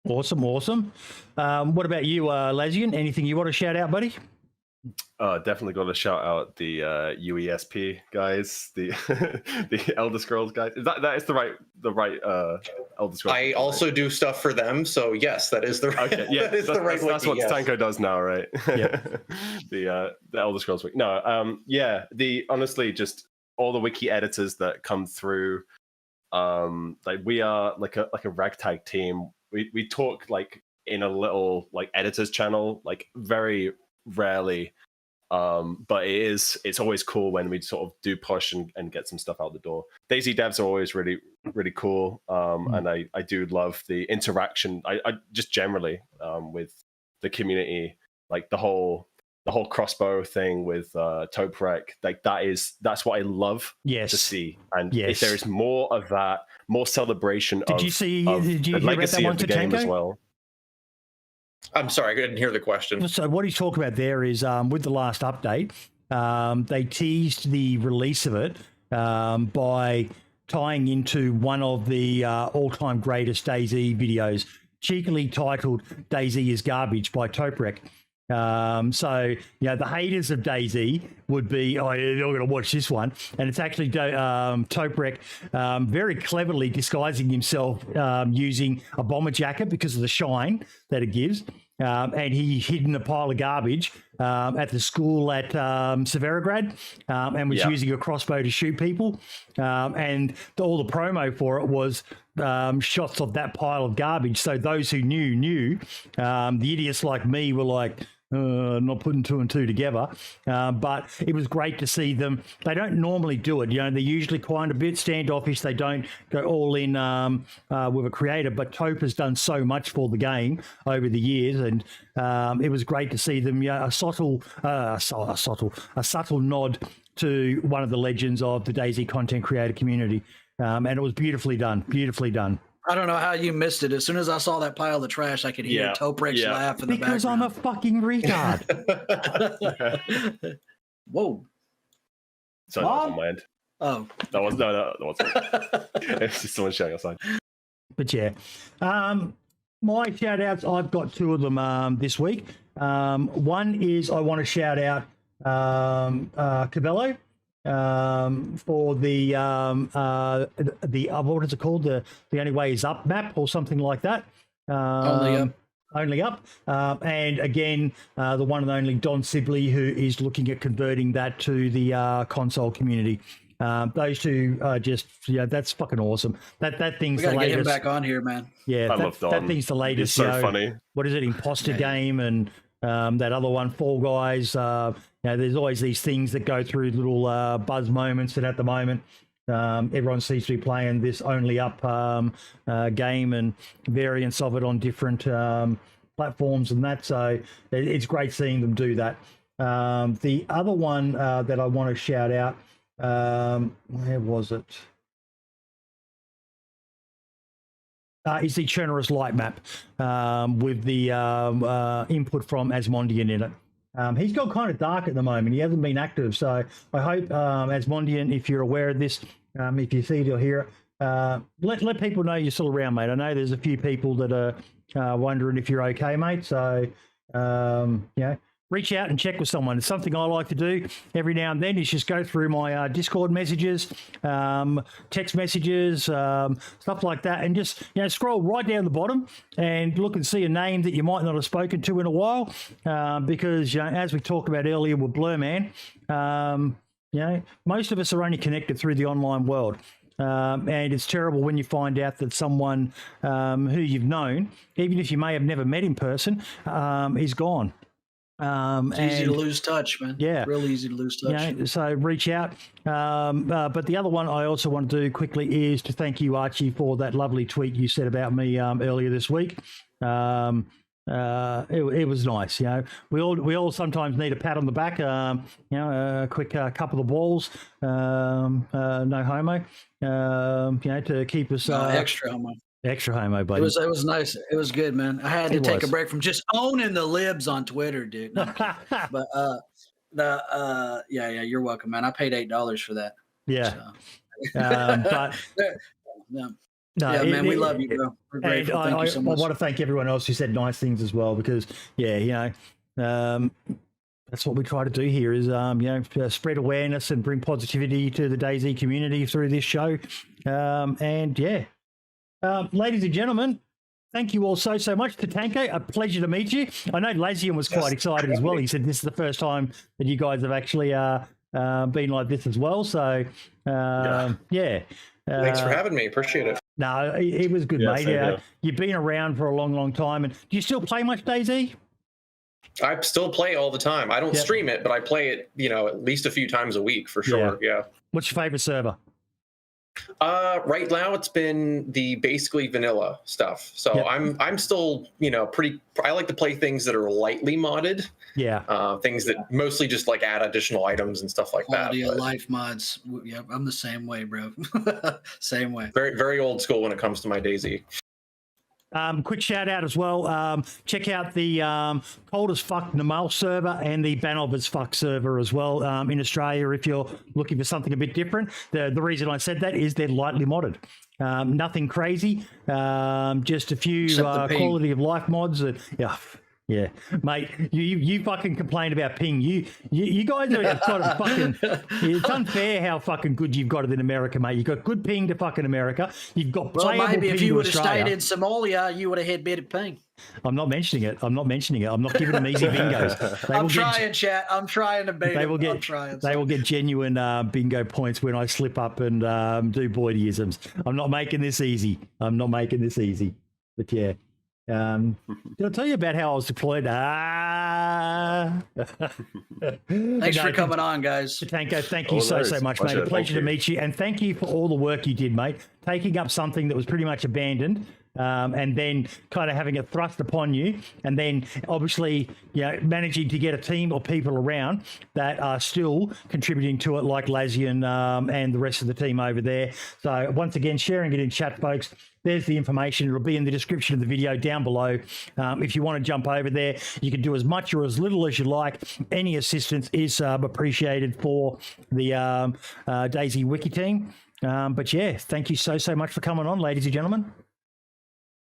Awesome. What about you, Lasyen? Anything you want to shout out, buddy? Definitely got to shout out the UESP guys, the the Elder Scrolls guys. That is the right Elder Scrolls. I also do stuff for them, so yes, that is the right. Okay, yeah, that's what Tatanko does now, right? Yeah. the Elder Scrolls wiki. No, honestly, just all the wiki editors that come through. Like we are like a ragtag team. We talk like in a little like editors channel, like very rarely, but it's always cool when we sort of do push and get some stuff out the door. DayZ devs are always really cool, and I do love the interaction. I just generally with the community, like the whole crossbow thing with Toprek, like that's what I love to see. And if there is more of that, more celebration did you hear about that one, of the game as well. I'm sorry, I didn't hear the question. So what he's talking about there is with the last update, they teased the release of it by tying into one of the all-time greatest DayZ videos, cheekily titled "DayZ is Garbage" by Toprek. So, the haters of DayZ would be, oh, you're not going to watch this one. And it's actually Toprek very cleverly disguising himself using a bomber jacket because of the shine that it gives. And he hid in a pile of garbage at the school at Severograd and was using a crossbow to shoot people. And all the promo for it was shots of that pile of garbage. So those who knew. The idiots like me were like, not putting two and two together, but it was great to see them. They don't normally do it, they're usually quite a bit standoffish. They don't go all in with a creator, but Tope has done so much for the game over the years, and it was great to see them. A subtle nod to one of the legends of the DayZ content creator community, and it was beautifully done. I don't know how you missed it. As soon as I saw that pile of trash, I could hear Toprek's laugh in the background. Because I'm a fucking retard. Whoa. Sorry, that was on my end. Oh. That wasn't. It's just someone shouting outside. But yeah. My shout outs, I've got two of them this week. One is I want to shout out Cabello. For the what is it called? The Only Way Is Up map or something like that. Only up. And again, the one and only Don Sibley, who is looking at converting that to the console community. Those two are just, that's fucking awesome. That thing's the latest. We gotta get him back on here, man. Yeah, I love Don. That thing's the latest. It's so funny. What is it? Imposter game and that other one, Fall Guys. There's always these things that go through little buzz moments, and at the moment, everyone seems to be playing this Only Up game and variants of it on different platforms and that. So it's great seeing them do that. The other one that I want to shout out, where was it? Is the Chernerus Light map with the input from Asmondian in it. He's got kind of dark at the moment. He hasn't been active, so I hope Asmondian, if you're aware of this, if you see it or hear it, let people know you're still around, mate. I know there's a few people that are wondering if you're okay, mate. So reach out and check with someone. It's something I like to do every now and then, is just go through my Discord messages, text messages, stuff like that, and just scroll right down the bottom and look and see a name that you might not have spoken to in a while, because as we talked about earlier with Blur Man, most of us are only connected through the online world. And it's terrible when you find out that someone who you've known, even if you may have never met in person, is gone. It's easy to lose touch, man. Yeah. Real easy to lose touch. So reach out. But the other one I also want to do quickly is to thank you, Archie, for that lovely tweet you said about me earlier this week. It was nice. We all sometimes need a pat on the back. A quick cup of the balls. No homo. To keep us extra homo. Extra homo, buddy. It was nice. It was good, man. I had to take a break from just owning the libs on Twitter, dude. No, but you're welcome, man. I paid $8 for that. Yeah. So. But man, we love you, bro. We're grateful. Thank you so much. I want to thank everyone else who said nice things as well, because that's what we try to do here is spread awareness and bring positivity to the DayZ community through this show. Ladies and gentlemen, thank you all so much. Tatanko, a pleasure to meet you. I know Lasyen was quite excited as well. He said this is the first time that you guys have actually been like this as well. So, thanks for having me. Appreciate it. No, it was good, mate. You've been around for a long time. And do you still play much DayZ? I still play all the time. I don't stream it, but I play it, at least a few times a week for sure. Yeah. What's your favorite server? Right now it's been the basically vanilla stuff. So I'm still, I like to play things that are lightly modded. Yeah. Things that mostly just like add additional items and stuff like Quality that. Of life mods. Yeah, I'm the same way, bro. Same way. Very, very old school when it comes to my DayZ. Quick shout out as well. Check out the Cold as Fuck Namal server and the Banov as Fuck server as well in Australia if you're looking for something a bit different. The reason I said that is they're lightly modded. Nothing crazy. Just a few quality of life mods. Yeah, mate, you fucking complain about ping. You guys are sort of fucking. It's unfair how fucking good you've got it in America, mate. You've got good ping to fucking America. You've got playable maybe ping if you to would have Australia. stayed in Somalia, you would have had better ping. I'm not mentioning it. I'm not giving them easy bingos. I'm trying, chat. I'm trying to beat them. I'm trying. They will get genuine bingo points when I slip up and do Boydisms. I'm not making this easy. But yeah. Did I tell you about how I was deployed? Thanks for coming on, guys. Tatanko, thank you so much, mate. A pleasure to meet you. And thank you for all the work you did, mate. Taking up something that was pretty much abandoned and then kind of having it thrust upon you. And then obviously, managing to get a team of people around that are still contributing to it, like Lasyen and the rest of the team over there. So once again, sharing it in chat, folks. There's the information. It'll be in the description of the video down below. If you want to jump over there, you can do as much or as little as you like. Any assistance is appreciated for the DayZ Wiki team. But yeah, thank you so much for coming on, ladies and gentlemen.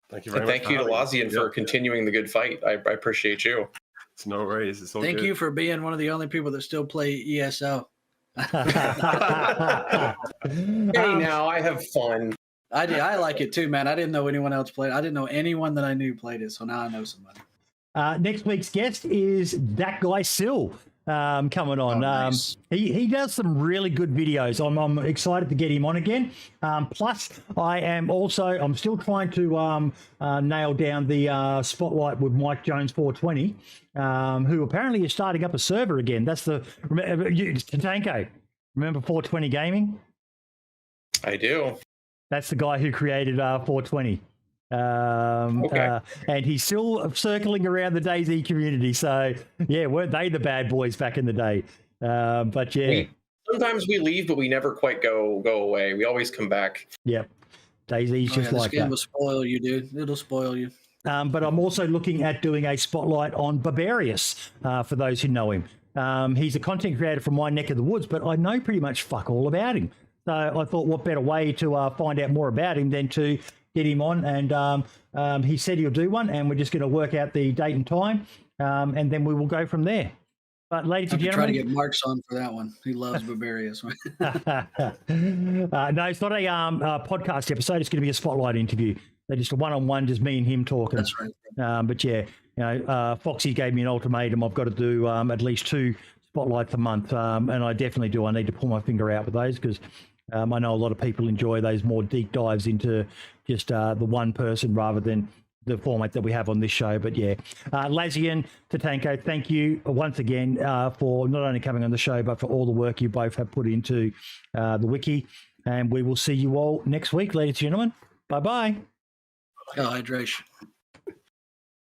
Thank you very much. Thank you to Lasyen for continuing the good fight. I appreciate you. It's no worries. It's all good. Thank you for being one of the only people that still play ESO. Hey, now I have fun. I did. I like it too, man. I didn't know anyone else played. I didn't know anyone that I knew played it, so now I know somebody. Next week's guest is that guy Sil coming on. Nice. He does some really good videos. I'm excited to get him on again. Plus, I'm still trying to nail down the spotlight with Mike Jones 420, who apparently is starting up a server again. That's Tatanko. Remember 420 Gaming? I do. That's the guy who created 420. And he's still circling around the DayZ community. So, yeah, weren't they the bad boys back in the day? But, yeah. Sometimes we leave, but we never quite go away. We always come back. Yep. DayZ's just like this game that. will spoil you, dude. It'll spoil you. But I'm also looking at doing a spotlight on Barbarius, for those who know him. He's a content creator from my neck of the woods, but I know pretty much fuck all about him. So I thought, what better way to find out more about him than to get him on? And he said he'll do one, and we're just going to work out the date and time, and then we will go from there. But ladies and gentlemen, try to get Mark's on for that one. He loves Barbarius. No, it's not a podcast episode. It's going to be a spotlight interview. They're just a one-on-one, just me and him talking. That's right. But yeah, Foxy gave me an ultimatum. I've got to do at least 2 spotlights a month, and I definitely do. I need to pull my finger out with those because I know a lot of people enjoy those more deep dives into just the one person rather than the format that we have on this show. But yeah, Lasyen, Tatanko, thank you once again for not only coming on the show, but for all the work you both have put into the wiki. And we will see you all next week, ladies and gentlemen. Bye-bye. Hydration.